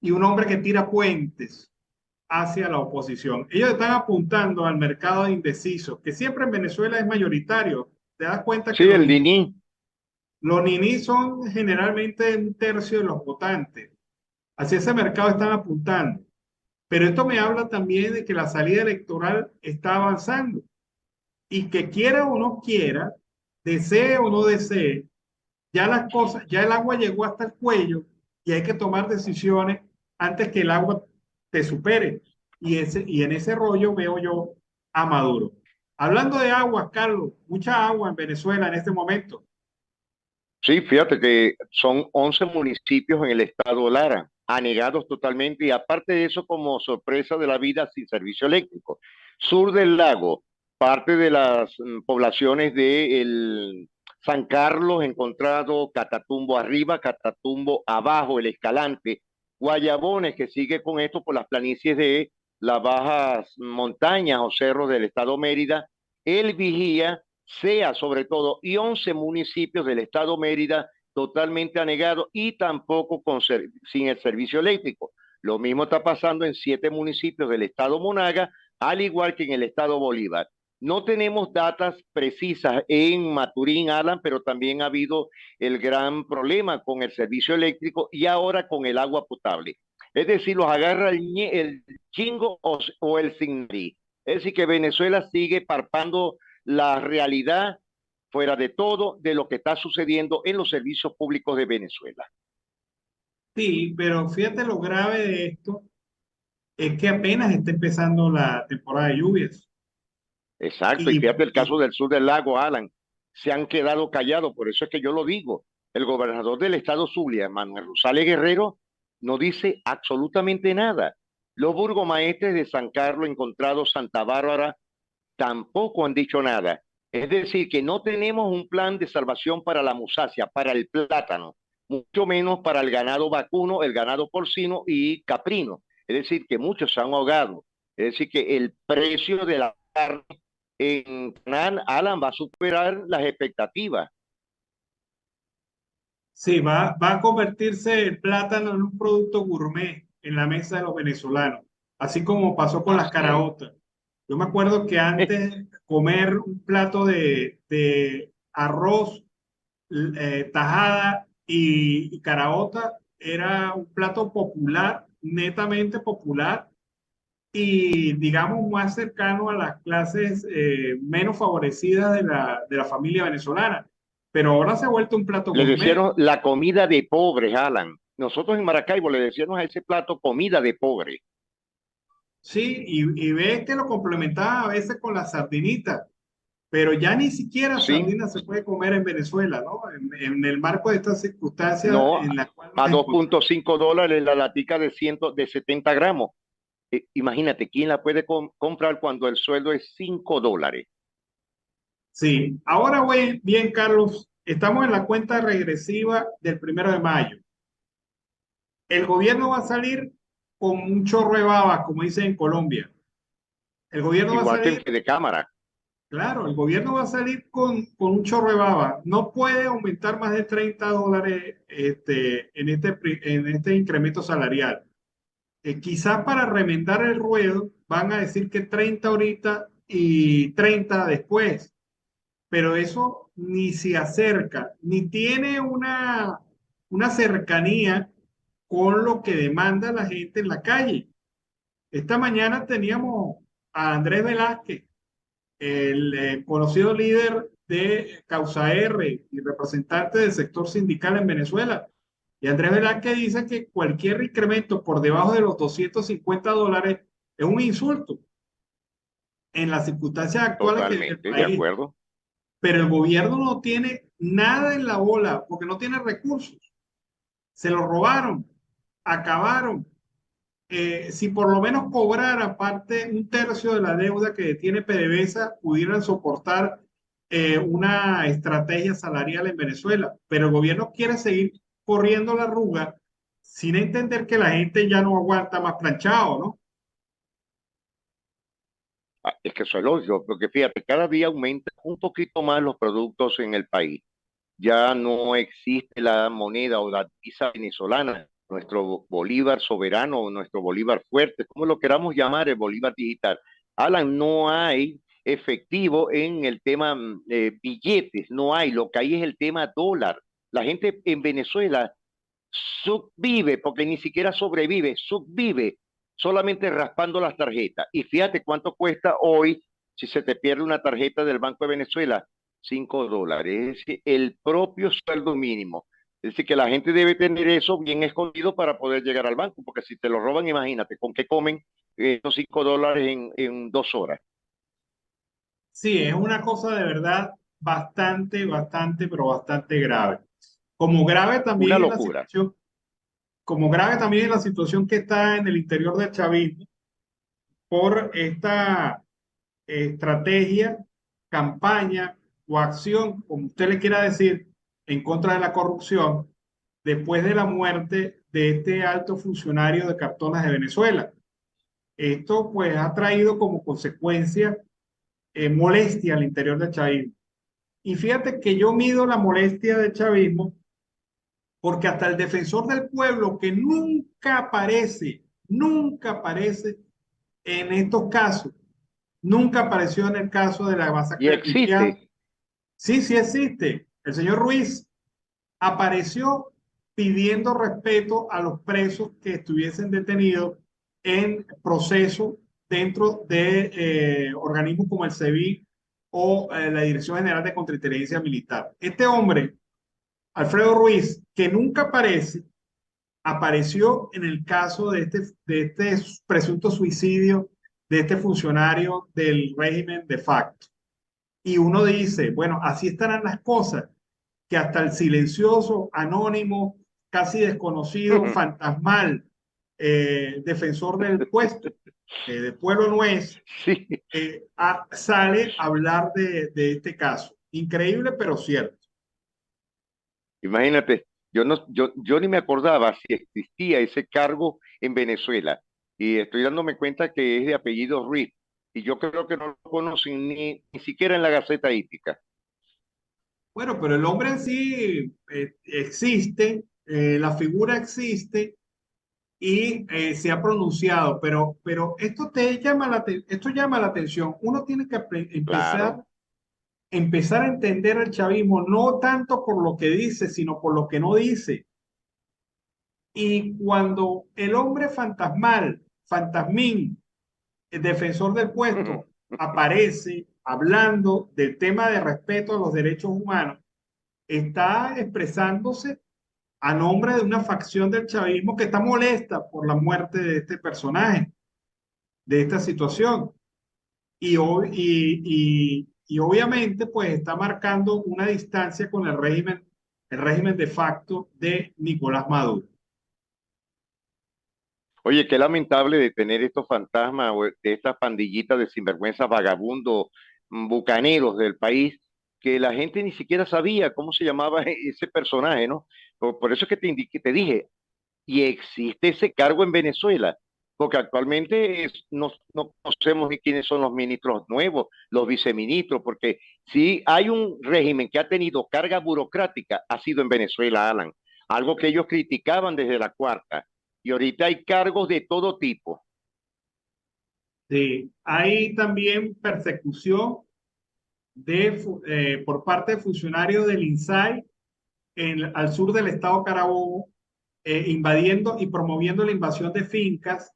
y un hombre que tira puentes hacia la oposición. Ellos están apuntando al mercado de indecisos, que siempre en Venezuela es mayoritario. Te das cuenta que Sí, el Dini. los ninis son generalmente un tercio de los votantes. Hacia ese mercado están apuntando. Pero esto me habla también de que la salida electoral está avanzando y que quiera o no quiera, desee o no desee, ya las cosas, ya el agua llegó hasta el cuello y hay que tomar decisiones antes que el agua te supere. Y en ese rollo veo yo a Maduro. Hablando de agua, Carlos, mucha agua en Venezuela en este momento. Sí, fíjate que son 11 municipios en el estado Lara, anegados totalmente y aparte de eso, como sorpresa de la vida, sin servicio eléctrico. Sur del lago, parte de las poblaciones de San Carlos, encontrado Catatumbo arriba, Catatumbo abajo, el Escalante, Guayabones, que sigue con esto por las planicies de las bajas montañas o cerros del estado Mérida, El Vigía, sea sobre todo, y 11 municipios del estado Mérida totalmente anegados y tampoco sin el servicio eléctrico. Lo mismo está pasando en 7 municipios del estado Monaga, al igual que en el estado Bolívar. No tenemos datas precisas en Maturín, Alan, pero también ha habido el gran problema con el servicio eléctrico y ahora con el agua potable. Es decir, los agarra el chingo o el signarí. Es decir, que Venezuela sigue parpando la realidad fuera de todo de lo que está sucediendo en los servicios públicos de Venezuela. Sí, pero fíjate lo grave de esto es que apenas está empezando la temporada de lluvias. Exacto, y Y, fíjate el y caso del sur del lago, Alan, se han quedado callados, por eso es que yo lo digo. El gobernador del estado Zulia, Manuel Rosales Guerrero, no dice absolutamente nada. Los burgomaestres de San Carlos, Encontrado, Santa Bárbara, tampoco han dicho nada. Es decir, que no tenemos un plan de salvación para la musácea, para el plátano, mucho menos para el ganado vacuno, el ganado porcino y caprino. Es decir, que muchos se han ahogado. Es decir, que el precio de la carne en Canal Alan va a superar las expectativas. sí, va a convertirse el plátano en un producto gourmet en la mesa de los venezolanos, así como pasó con las Así es. caraotas. Yo me acuerdo que antes comer un plato de arroz, tajada y caraota era un plato popular, netamente popular, y digamos más cercano a las clases menos favorecidas de la familia venezolana. Pero ahora se ha vuelto un plato Le gourmet. decían la comida de pobres, Alan. Nosotros en Maracaibo le decíamos a ese plato comida de pobre. Sí, y ves que lo complementaba a veces con la sardinita, pero ya ni siquiera Sí, sardina se puede comer en Venezuela, ¿no? En el marco de estas circunstancias no, en las cuales a nos encontramos. $2.5 la latica de 70 gramos. Imagínate, ¿quién la puede comprar cuando el sueldo es $5? Sí, ahora bien, Carlos, estamos en la cuenta regresiva del 1 de mayo. El gobierno va a salir con un chorro de babas, como dicen en Colombia. El gobierno va a Igual que salir, de cámara. claro, el gobierno va a salir con un chorro de babas. No puede aumentar más de $30 en este incremento salarial. Quizás para remendar el ruedo van a decir que 30 ahorita y 30 después, pero eso ni se acerca, ni tiene una cercanía con lo que demanda la gente en la calle. Esta mañana teníamos a Andrés Velázquez, el conocido líder de Causa R y representante del sector sindical en Venezuela. Y Andrés Velázquez dice que cualquier incremento por debajo de los $250 es un insulto en las circunstancias actuales que vive el Totalmente, de país. acuerdo. Pero el gobierno no tiene nada en la bola porque no tiene recursos. Se lo robaron, acabaron. Si por lo menos cobrara parte un tercio de la deuda que tiene PDVSA, pudieran soportar una estrategia salarial en Venezuela. Pero el gobierno quiere seguir corriendo la arruga sin entender que la gente ya no aguanta más planchado, ¿no? Es que eso es lógico, porque fíjate, cada día aumenta un poquito más los productos en el país. Ya no existe la moneda o la divisa venezolana, nuestro bolívar soberano o nuestro bolívar fuerte, como lo queramos llamar, el bolívar digital. Alan, no hay efectivo en el tema billetes, no hay, lo que hay es el tema dólar. La gente en Venezuela subvive, porque ni siquiera sobrevive, subvive solamente raspando las tarjetas. Y fíjate cuánto cuesta hoy si se te pierde una tarjeta del Banco de Venezuela, $5, es decir, el propio sueldo mínimo. Es decir, que la gente debe tener eso bien escondido para poder llegar al banco, porque si te lo roban, imagínate, ¿con qué comen esos $5 en 2 horas? Sí, es una cosa de verdad bastante, bastante, pero bastante grave. Como grave Una también es la locura. situación, como grave también es la situación que está en el interior del chavismo por esta estrategia, campaña o acción, como usted le quiera decir, en contra de la corrupción después de la muerte de este alto funcionario de Cartonas de Venezuela. Esto pues ha traído como consecuencia molestia al interior del chavismo. Y fíjate que yo mido la molestia del chavismo porque hasta el defensor del pueblo, que nunca aparece en estos casos, nunca apareció en el caso de la Y masacre de Cristian. existe. Sí, sí existe. El señor Ruiz apareció pidiendo respeto a los presos que estuviesen detenidos en proceso dentro de organismos como el SEBIN o la Dirección General de Contrainteligencia Militar. Este hombre, Alfredo Ruiz, que nunca aparece, apareció en el caso de este presunto suicidio de este funcionario del régimen de facto. Y uno dice, bueno, así estarán las cosas, que hasta el silencioso, anónimo, casi desconocido, fantasmal, defensor del puesto, del pueblo no es, Sí. sale a hablar de este caso. Increíble, pero cierto. Imagínate, yo ni me acordaba si existía ese cargo en Venezuela y estoy dándome cuenta que es de apellido Ruiz y yo creo que no lo conocen ni siquiera en la Gaceta Hípica. Bueno, pero el hombre en sí existe, la figura existe y se ha pronunciado, pero esto esto llama la atención. Uno tiene que Claro. empezar a entender el chavismo, no tanto por lo que dice, sino por lo que no dice. Y cuando el hombre fantasmal, fantasmín, el defensor del puesto, aparece hablando del tema de respeto a los derechos humanos, está expresándose a nombre de una facción del chavismo que está molesta por la muerte de este personaje, de esta situación. Y obviamente pues está marcando una distancia con el régimen de facto de Nicolás Maduro. Oye, qué lamentable de tener estos fantasmas o de estas pandillitas de sinvergüenzas vagabundos, bucaneros del país, que la gente ni siquiera sabía cómo se llamaba ese personaje, ¿no? Por eso es que te dije, y existe ese cargo en Venezuela, porque actualmente no conocemos ni quiénes son los ministros nuevos, los viceministros, porque si hay un régimen que ha tenido carga burocrática, ha sido en Venezuela, Alan, algo que ellos criticaban desde la cuarta, y ahorita hay cargos de todo tipo. Sí, hay también persecución por parte de funcionarios del INSAI al sur del estado Carabobo, invadiendo y promoviendo la invasión de fincas,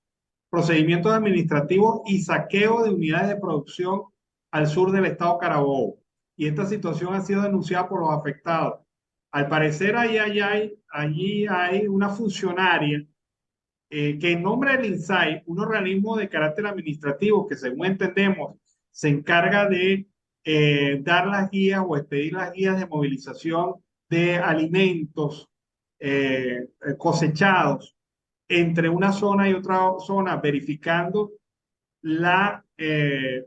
procedimientos administrativos y saqueo de unidades de producción al sur del estado Carabobo. Y esta situación ha sido denunciada por los afectados. Al parecer, allí hay una funcionaria que en nombre del INSAI, un organismo de carácter administrativo que según entendemos se encarga de dar las guías o expedir las guías de movilización de alimentos cosechados entre una zona y otra zona, verificando que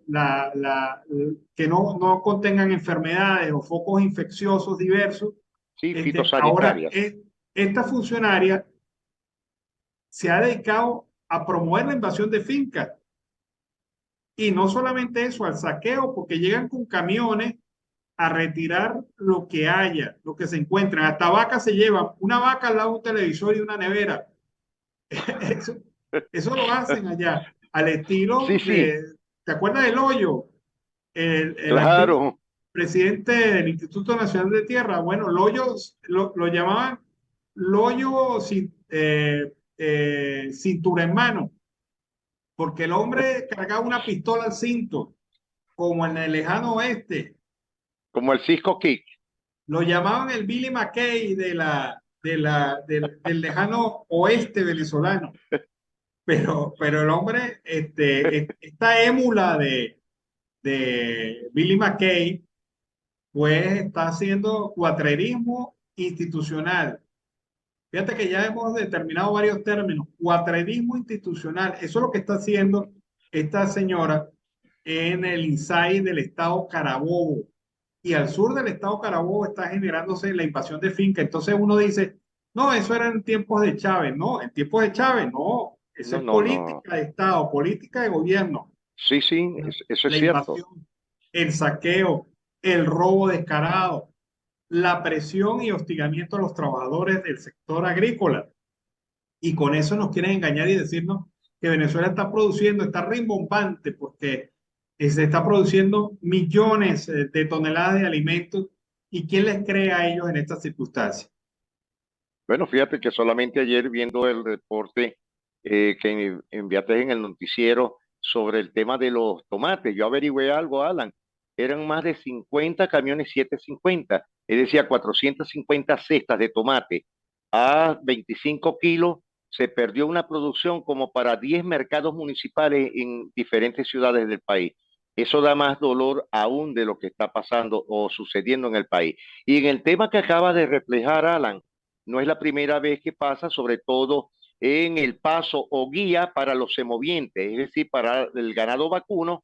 no contengan enfermedades o focos infecciosos diversos. Sí, Ahora, fitosanitarias. esta funcionaria se ha dedicado a promover la invasión de fincas. Y no solamente eso, al saqueo, porque llegan con camiones a retirar lo que haya, lo que se encuentran. Hasta vacas se llevan, una vaca al lado de un televisor y una nevera. Eso lo hacen allá, al estilo Sí, sí, ¿te acuerdas del Hoyo? El antiguo claro. presidente del Instituto Nacional de Tierra. Bueno, Loyo lo llamaban Loyo cintura en mano, porque el hombre cargaba una pistola al cinto, como en el lejano oeste. Como el Cisco Kick. Lo llamaban el Billy McKay del lejano oeste venezolano. Pero el hombre, esta émula de Billy McKay, pues está haciendo cuatrerismo institucional. Fíjate que ya hemos determinado varios términos. Cuatrerismo institucional, eso es lo que está haciendo esta señora en el INSAI del estado Carabobo. Y al sur del estado Carabobo está generándose la invasión de finca. Entonces uno dice, no, eso era en tiempos de Chávez. No, en tiempos de Chávez, no. Eso No, es no, no. política de Estado, política de gobierno. Sí, sí, eso es La cierto. invasión, el saqueo, el robo descarado, la presión y hostigamiento a los trabajadores del sector agrícola. Y con eso nos quieren engañar y decirnos que Venezuela está produciendo, está rimbombante, porque se está produciendo millones de toneladas de alimentos. ¿Y quién les cree a ellos en estas circunstancias? Bueno, fíjate que solamente ayer viendo el reporte que enviaste en el noticiero sobre el tema de los tomates, yo averigüé algo, Alan. Eran más de 50 camiones 750, es decir, 450 cestas de tomate a 25 kilos. Se perdió una producción como para 10 mercados municipales en diferentes ciudades del país. Eso da más dolor aún de lo que está pasando o sucediendo en el país. Y en el tema que acaba de reflejar Alan, no es la primera vez que pasa, sobre todo en el paso o guía para los semovientes, es decir, para el ganado vacuno,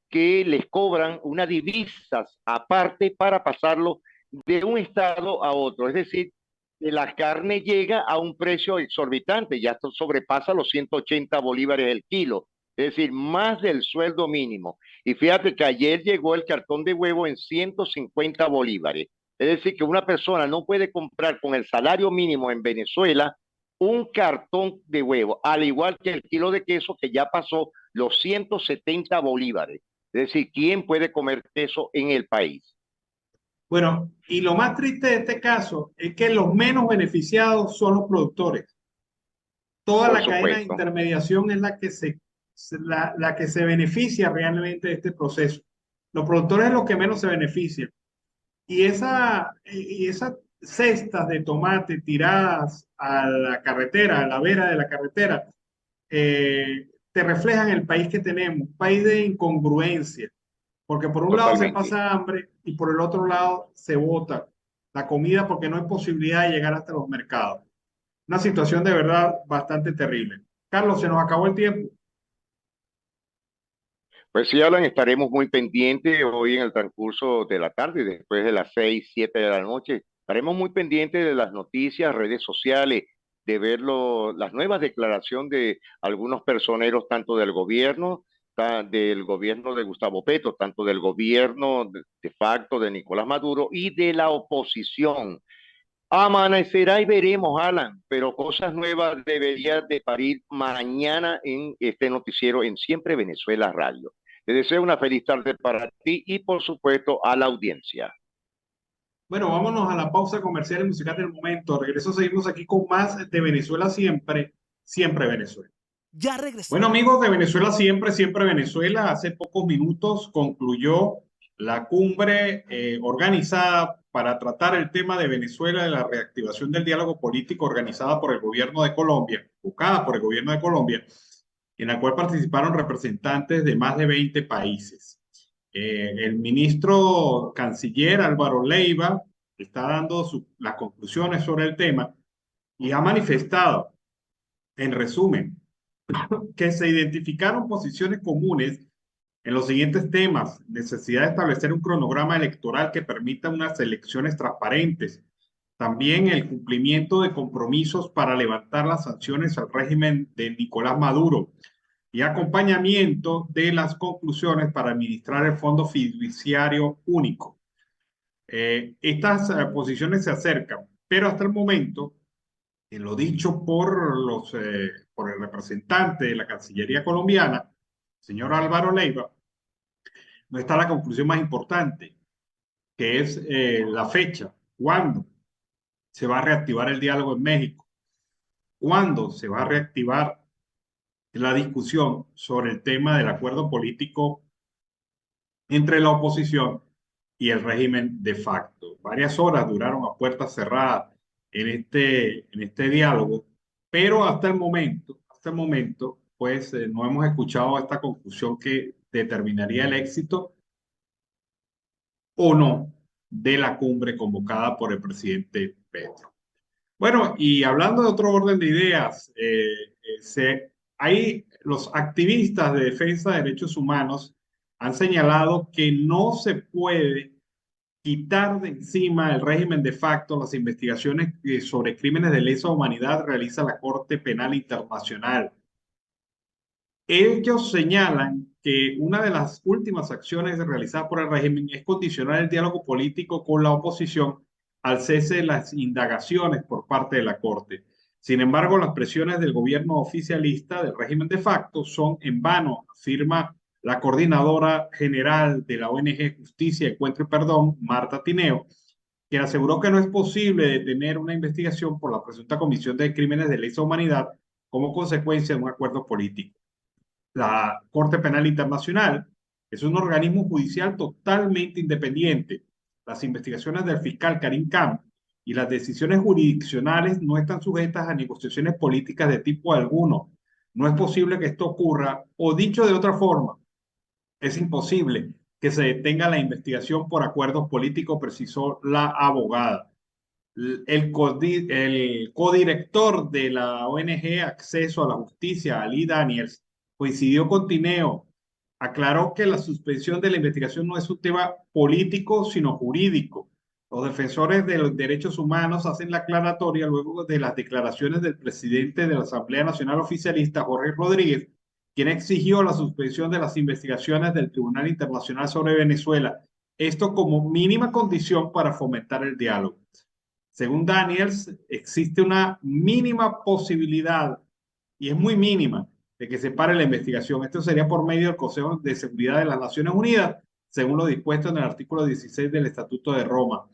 que les cobran unas divisas aparte para pasarlo de un estado a otro. Es decir, que la carne llega a un precio exorbitante, ya sobrepasa los 180 bolívares el kilo, es decir, más del sueldo mínimo. Y fíjate que ayer llegó el cartón de huevo en 150 bolívares. Es decir, que una persona no puede comprar con el salario mínimo en Venezuela un cartón de huevo, al igual que el kilo de queso que ya pasó los 170 bolívares. Es decir, ¿quién puede comer queso en el país? Bueno, y lo más triste de este caso es que los menos beneficiados son los productores. Toda Por la cadena de supuesto, intermediación es la que se beneficia realmente de este proceso. Los productores es los que menos se benefician. Y esas cestas de tomate tiradas a la carretera, a la vera de la carretera, te reflejan el país que tenemos, un país de incongruencia, porque por un lado se totalmente. pasa hambre y por el otro lado se bota la comida porque no hay posibilidad de llegar hasta los mercados. Una situación de verdad bastante terrible. Carlos, se nos acabó el tiempo. Pues sí, Alan, estaremos muy pendientes hoy en el transcurso de la tarde, después de las 6, 7 de la noche. Estaremos muy pendientes de las noticias, redes sociales, de ver las nuevas declaraciones de algunos personeros, tanto del gobierno de Gustavo Petro, tanto del gobierno de facto de Nicolás Maduro y de la oposición. Amanecerá y veremos, Alan, pero cosas nuevas deberían de parir mañana en este noticiero en Siempre Venezuela Radio. Te deseo una feliz tarde para ti y, por supuesto, a la audiencia. Bueno, vámonos a la pausa comercial y musical del momento. Regreso, seguimos aquí con más de Venezuela siempre, siempre Venezuela. Ya regresamos. Bueno, amigos de Venezuela siempre, siempre Venezuela. Hace pocos minutos concluyó la cumbre organizada para tratar el tema de Venezuela, de la reactivación del diálogo político organizada por el gobierno de Colombia, buscada por el gobierno de Colombia, en la cual participaron representantes de más de 20 países. El ministro canciller Álvaro Leiva está dando las conclusiones sobre el tema y ha manifestado, en resumen, que se identificaron posiciones comunes en los siguientes temas: necesidad de establecer un cronograma electoral que permita unas elecciones transparentes, también el cumplimiento de compromisos para levantar las sanciones al régimen de Nicolás Maduro y acompañamiento de las conclusiones para administrar el Fondo Fiduciario Único. Estas posiciones se acercan, pero hasta el momento, en lo dicho por el representante de la Cancillería colombiana, señor Álvaro Leiva, no está la conclusión más importante, que es la fecha, cuándo se va a reactivar el diálogo en México, cuándo se va a reactivar la discusión sobre el tema del acuerdo político entre la oposición y el régimen de facto. Varias horas duraron a puertas cerradas en este diálogo, pero hasta el momento, pues no hemos escuchado esta conclusión que determinaría el éxito o no de la cumbre convocada por el presidente Petro. Bueno, y hablando de otro orden de ideas, ahí los activistas de defensa de derechos humanos han señalado que no se puede quitar de encima el régimen de facto las investigaciones sobre crímenes de lesa humanidad realiza la Corte Penal Internacional. Ellos señalan que una de las últimas acciones realizadas por el régimen es condicionar el diálogo político con la oposición al cese de las indagaciones por parte de la Corte. Sin embargo, las presiones del gobierno oficialista del régimen de facto son en vano, afirma la coordinadora general de la ONG Justicia, Encuentro y Perdón, Marta Tineo, quien aseguró que no es posible detener una investigación por la presunta comisión de crímenes de lesa humanidad como consecuencia de un acuerdo político. La Corte Penal Internacional es un organismo judicial totalmente independiente. Las investigaciones del fiscal Karim Khan y las decisiones jurisdiccionales no están sujetas a negociaciones políticas de tipo alguno. No es posible que esto ocurra, o dicho de otra forma, es imposible que se detenga la investigación por acuerdos políticos, precisó la abogada. El codirector de la ONG Acceso a la Justicia, Ali Daniels, coincidió con Tineo. Aclaró que la suspensión de la investigación no es un tema político, sino jurídico. Los defensores de los derechos humanos hacen la aclaratoria luego de las declaraciones del presidente de la Asamblea Nacional Oficialista, Jorge Rodríguez, quien exigió la suspensión de las investigaciones del Tribunal Internacional sobre Venezuela, esto como mínima condición para fomentar el diálogo. Según Daniels, existe una mínima posibilidad, y es muy mínima, de que se pare la investigación. Esto sería por medio del Consejo de Seguridad de las Naciones Unidas, según lo dispuesto en el artículo 16 del Estatuto de Roma.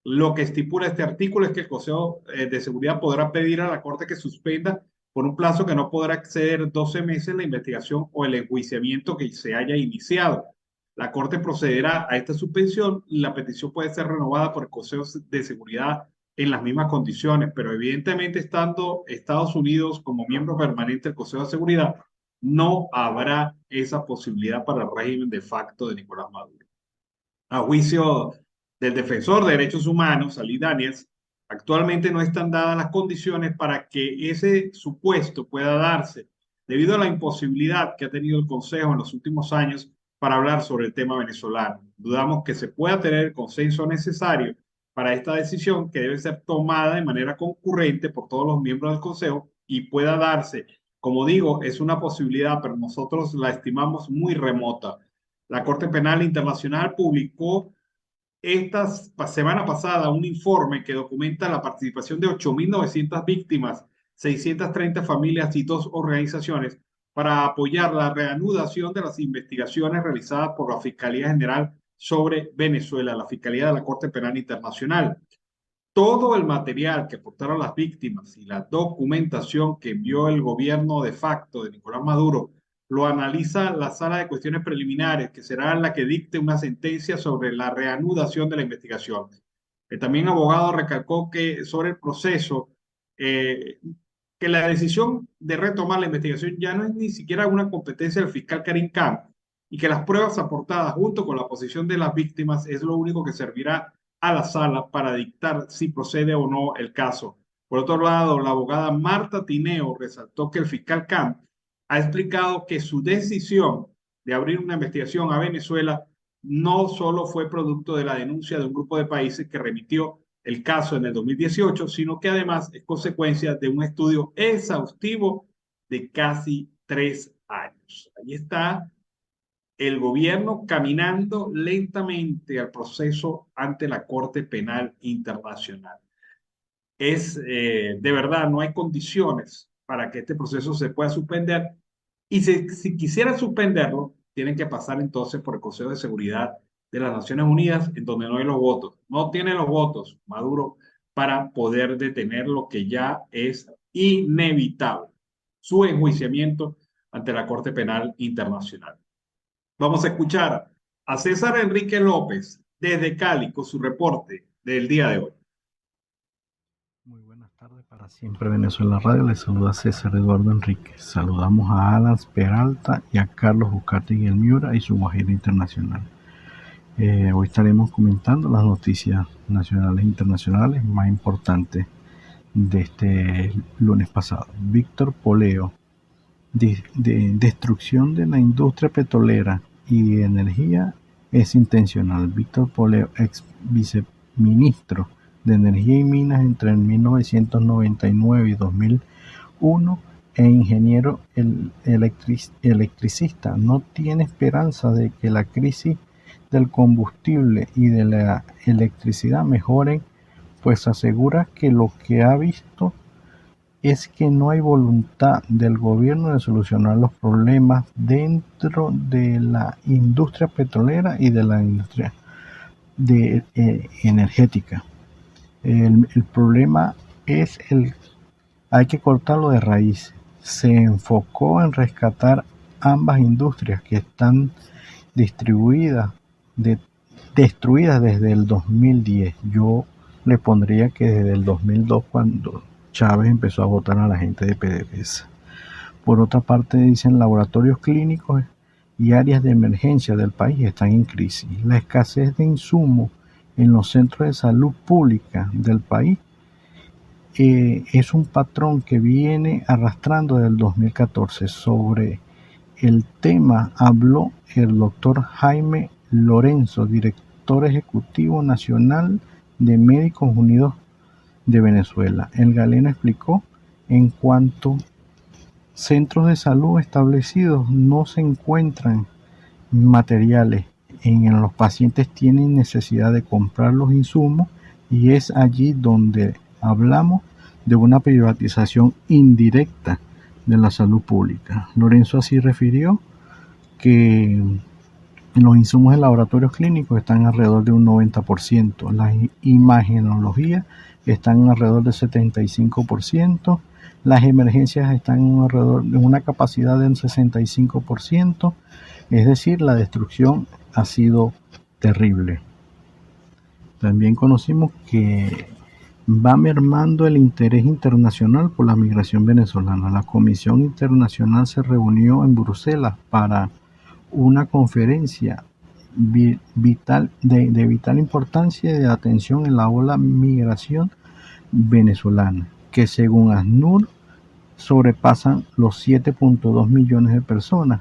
Lo que estipula este artículo es que el Consejo de Seguridad podrá pedir a la Corte que suspenda por un plazo que no podrá exceder 12 meses la investigación o el enjuiciamiento que se haya iniciado. La Corte procederá a esta suspensión y la petición puede ser renovada por el Consejo de Seguridad en las mismas condiciones, pero evidentemente estando Estados Unidos como miembro permanente del Consejo de Seguridad, no habrá esa posibilidad para el régimen de facto de Nicolás Maduro. A juicio del defensor de derechos humanos, Ali Daniels, actualmente no están dadas las condiciones para que ese supuesto pueda darse, debido a la imposibilidad que ha tenido el Consejo en los últimos años para hablar sobre el tema venezolano. Dudamos que se pueda tener el consenso necesario para esta decisión, que debe ser tomada de manera concurrente por todos los miembros del Consejo y pueda darse. Como digo, es una posibilidad, pero nosotros la estimamos muy remota. La Corte Penal Internacional publicó esta semana pasada un informe que documenta la participación de 8.900 víctimas, 630 familias y 2 organizaciones para apoyar la reanudación de las investigaciones realizadas por la Fiscalía General sobre Venezuela, la Fiscalía de la Corte Penal Internacional. Todo el material que aportaron las víctimas y la documentación que envió el gobierno de facto de Nicolás Maduro lo analiza la Sala de Cuestiones Preliminares, que será la que dicte una sentencia sobre la reanudación de la investigación. También abogado recalcó que sobre el proceso, que la decisión de retomar la investigación ya no es ni siquiera una competencia del fiscal Karim Khan y que las pruebas aportadas junto con la posición de las víctimas es lo único que servirá a la sala para dictar si procede o no el caso. Por otro lado, la abogada Marta Tineo resaltó que el fiscal Khan ha explicado que su decisión de abrir una investigación a Venezuela no solo fue producto de la denuncia de un grupo de países que remitió el caso en el 2018, sino que además es consecuencia de un estudio exhaustivo de casi 3 años. Ahí está el gobierno caminando lentamente al proceso ante la Corte Penal Internacional. De verdad, no hay condiciones para que este proceso se pueda suspender. Y si quisieran suspenderlo, tienen que pasar entonces por el Consejo de Seguridad de las Naciones Unidas, en donde no hay los votos. No tiene los votos Maduro para poder detener lo que ya es inevitable, su enjuiciamiento ante la Corte Penal Internacional. Vamos a escuchar a César Enrique López desde Cali con su reporte del día de hoy. Muy buenas tardes para Siempre Venezuela Radio. Les saluda César Eduardo Enríquez. Saludamos a Alan Peralta y a Carlos Ucarte el Miura y su Guajira Internacional. Hoy estaremos comentando las noticias nacionales e internacionales más importantes de este lunes pasado. Víctor Poleo. Destrucción de la industria petrolera y energía es intencional. Víctor Poleo, ex viceministro de Energía y Minas entre 1999 y 2001 e ingeniero electricista, no tiene esperanza de que la crisis del combustible y de la electricidad mejoren, pues asegura que lo que ha visto es que no hay voluntad del gobierno de solucionar los problemas dentro de la industria petrolera y de la industria energética. El problema es hay que cortarlo de raíz. Se enfocó en rescatar ambas industrias que están destruidas desde el 2010. Yo le pondría que desde el 2002, cuando Chávez empezó a votar a la gente de PDVSA. Por otra parte, dicen laboratorios clínicos y áreas de emergencia del país están en crisis. La escasez de insumos en los centros de salud pública del país es un patrón que viene arrastrando desde el 2014. Sobre el tema habló el doctor Jaime Lorenzo, director ejecutivo nacional de Médicos Unidos de Venezuela. El galeno explicó: en cuanto centros de salud establecidos no se encuentran materiales, en los pacientes tienen necesidad de comprar los insumos y es allí donde hablamos de una privatización indirecta de la salud pública. Lorenzo así refirió que los insumos de laboratorios clínicos están alrededor de un 90%, las imagenologías están alrededor del 75%, las emergencias están alrededor de una capacidad del 65%, es decir, la destrucción ha sido terrible. También conocimos que va mermando el interés internacional por la migración venezolana. La Comisión Internacional se reunió en Bruselas para una conferencia de vital importancia de atención en la ola migración venezolana, que según ACNUR sobrepasan los 7.2 millones de personas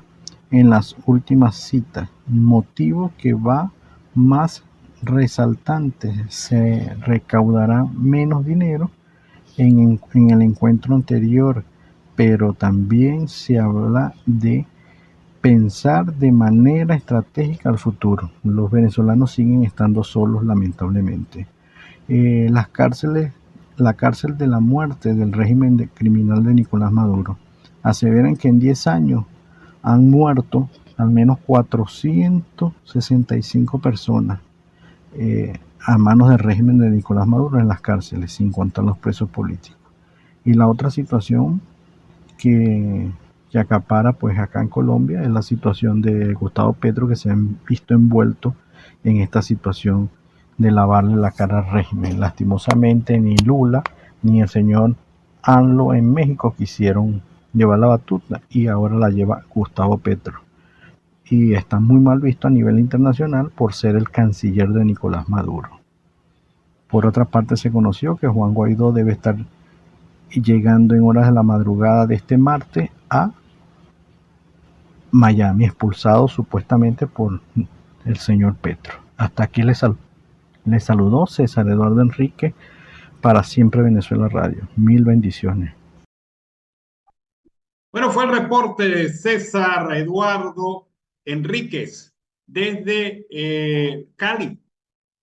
en las últimas citas, motivo que va más resaltante. Se recaudará menos dinero en el encuentro anterior, pero también se habla de pensar de manera estratégica al futuro. Los venezolanos siguen estando solos, lamentablemente. La cárcel de la muerte del régimen criminal de Nicolás Maduro aseveran que en 10 años han muerto al menos 465 personas a manos del régimen de Nicolás Maduro en las cárceles, sin contar los presos políticos. Y la otra situación que acapara pues acá en Colombia es la situación de Gustavo Petro, que se han visto envuelto en esta situación de lavarle la cara al régimen. Lastimosamente ni Lula ni el señor AMLO en México quisieron llevar la batuta y ahora la lleva Gustavo Petro. Y está muy mal visto a nivel internacional por ser el canciller de Nicolás Maduro. Por otra parte, se conoció que Juan Guaidó debe estar llegando en horas de la madrugada de este martes a Miami, expulsado supuestamente por el señor Petro. Hasta aquí le saludó César Eduardo Enrique para Siempre Venezuela Radio. Mil bendiciones. Bueno, fue el reporte de César Eduardo Enríquez desde Cali.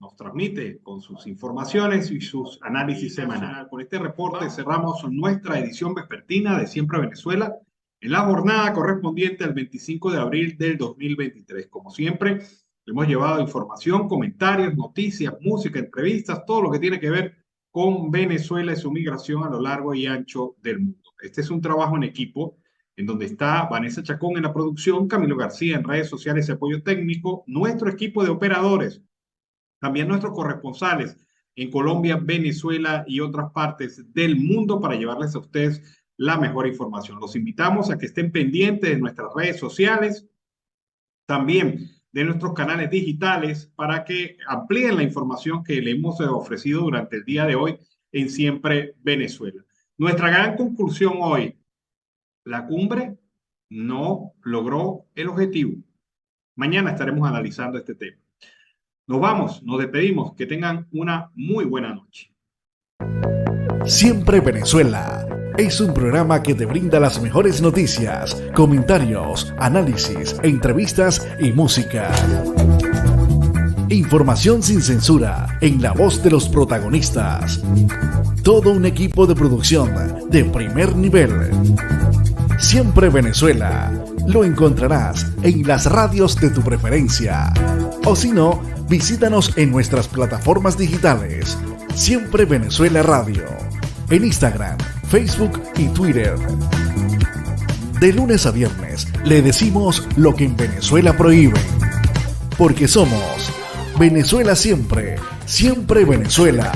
Nos transmite con sus informaciones y sus análisis semanales. Con este reporte cerramos nuestra edición vespertina de Siempre Venezuela en la jornada correspondiente al 25 de abril del 2023. Como siempre, hemos llevado información, comentarios, noticias, música, entrevistas, todo lo que tiene que ver con Venezuela y su migración a lo largo y ancho del mundo. Este es un trabajo en equipo en donde está Vanessa Chacón en la producción, Camilo García en redes sociales y apoyo técnico, nuestro equipo de operadores, también nuestros corresponsales en Colombia, Venezuela y otras partes del mundo para llevarles a ustedes la mejor información. Los invitamos a que estén pendientes de nuestras redes sociales, también de nuestros canales digitales para que amplíen la información que le hemos ofrecido durante el día de hoy en Siempre Venezuela. Nuestra gran conclusión hoy: la cumbre no logró el objetivo. Mañana estaremos analizando este tema. Nos vamos, nos despedimos. Que tengan una muy buena noche. Siempre Venezuela es un programa que te brinda las mejores noticias, comentarios, análisis, entrevistas y música. Información sin censura en la voz de los protagonistas. Todo un equipo de producción de primer nivel. Siempre Venezuela lo encontrarás en las radios de tu preferencia. O si no, visítanos en nuestras plataformas digitales. Siempre Venezuela Radio. En Instagram, Facebook y Twitter. De lunes a viernes le decimos lo que en Venezuela prohíben. Porque somos Venezuela siempre, siempre Venezuela.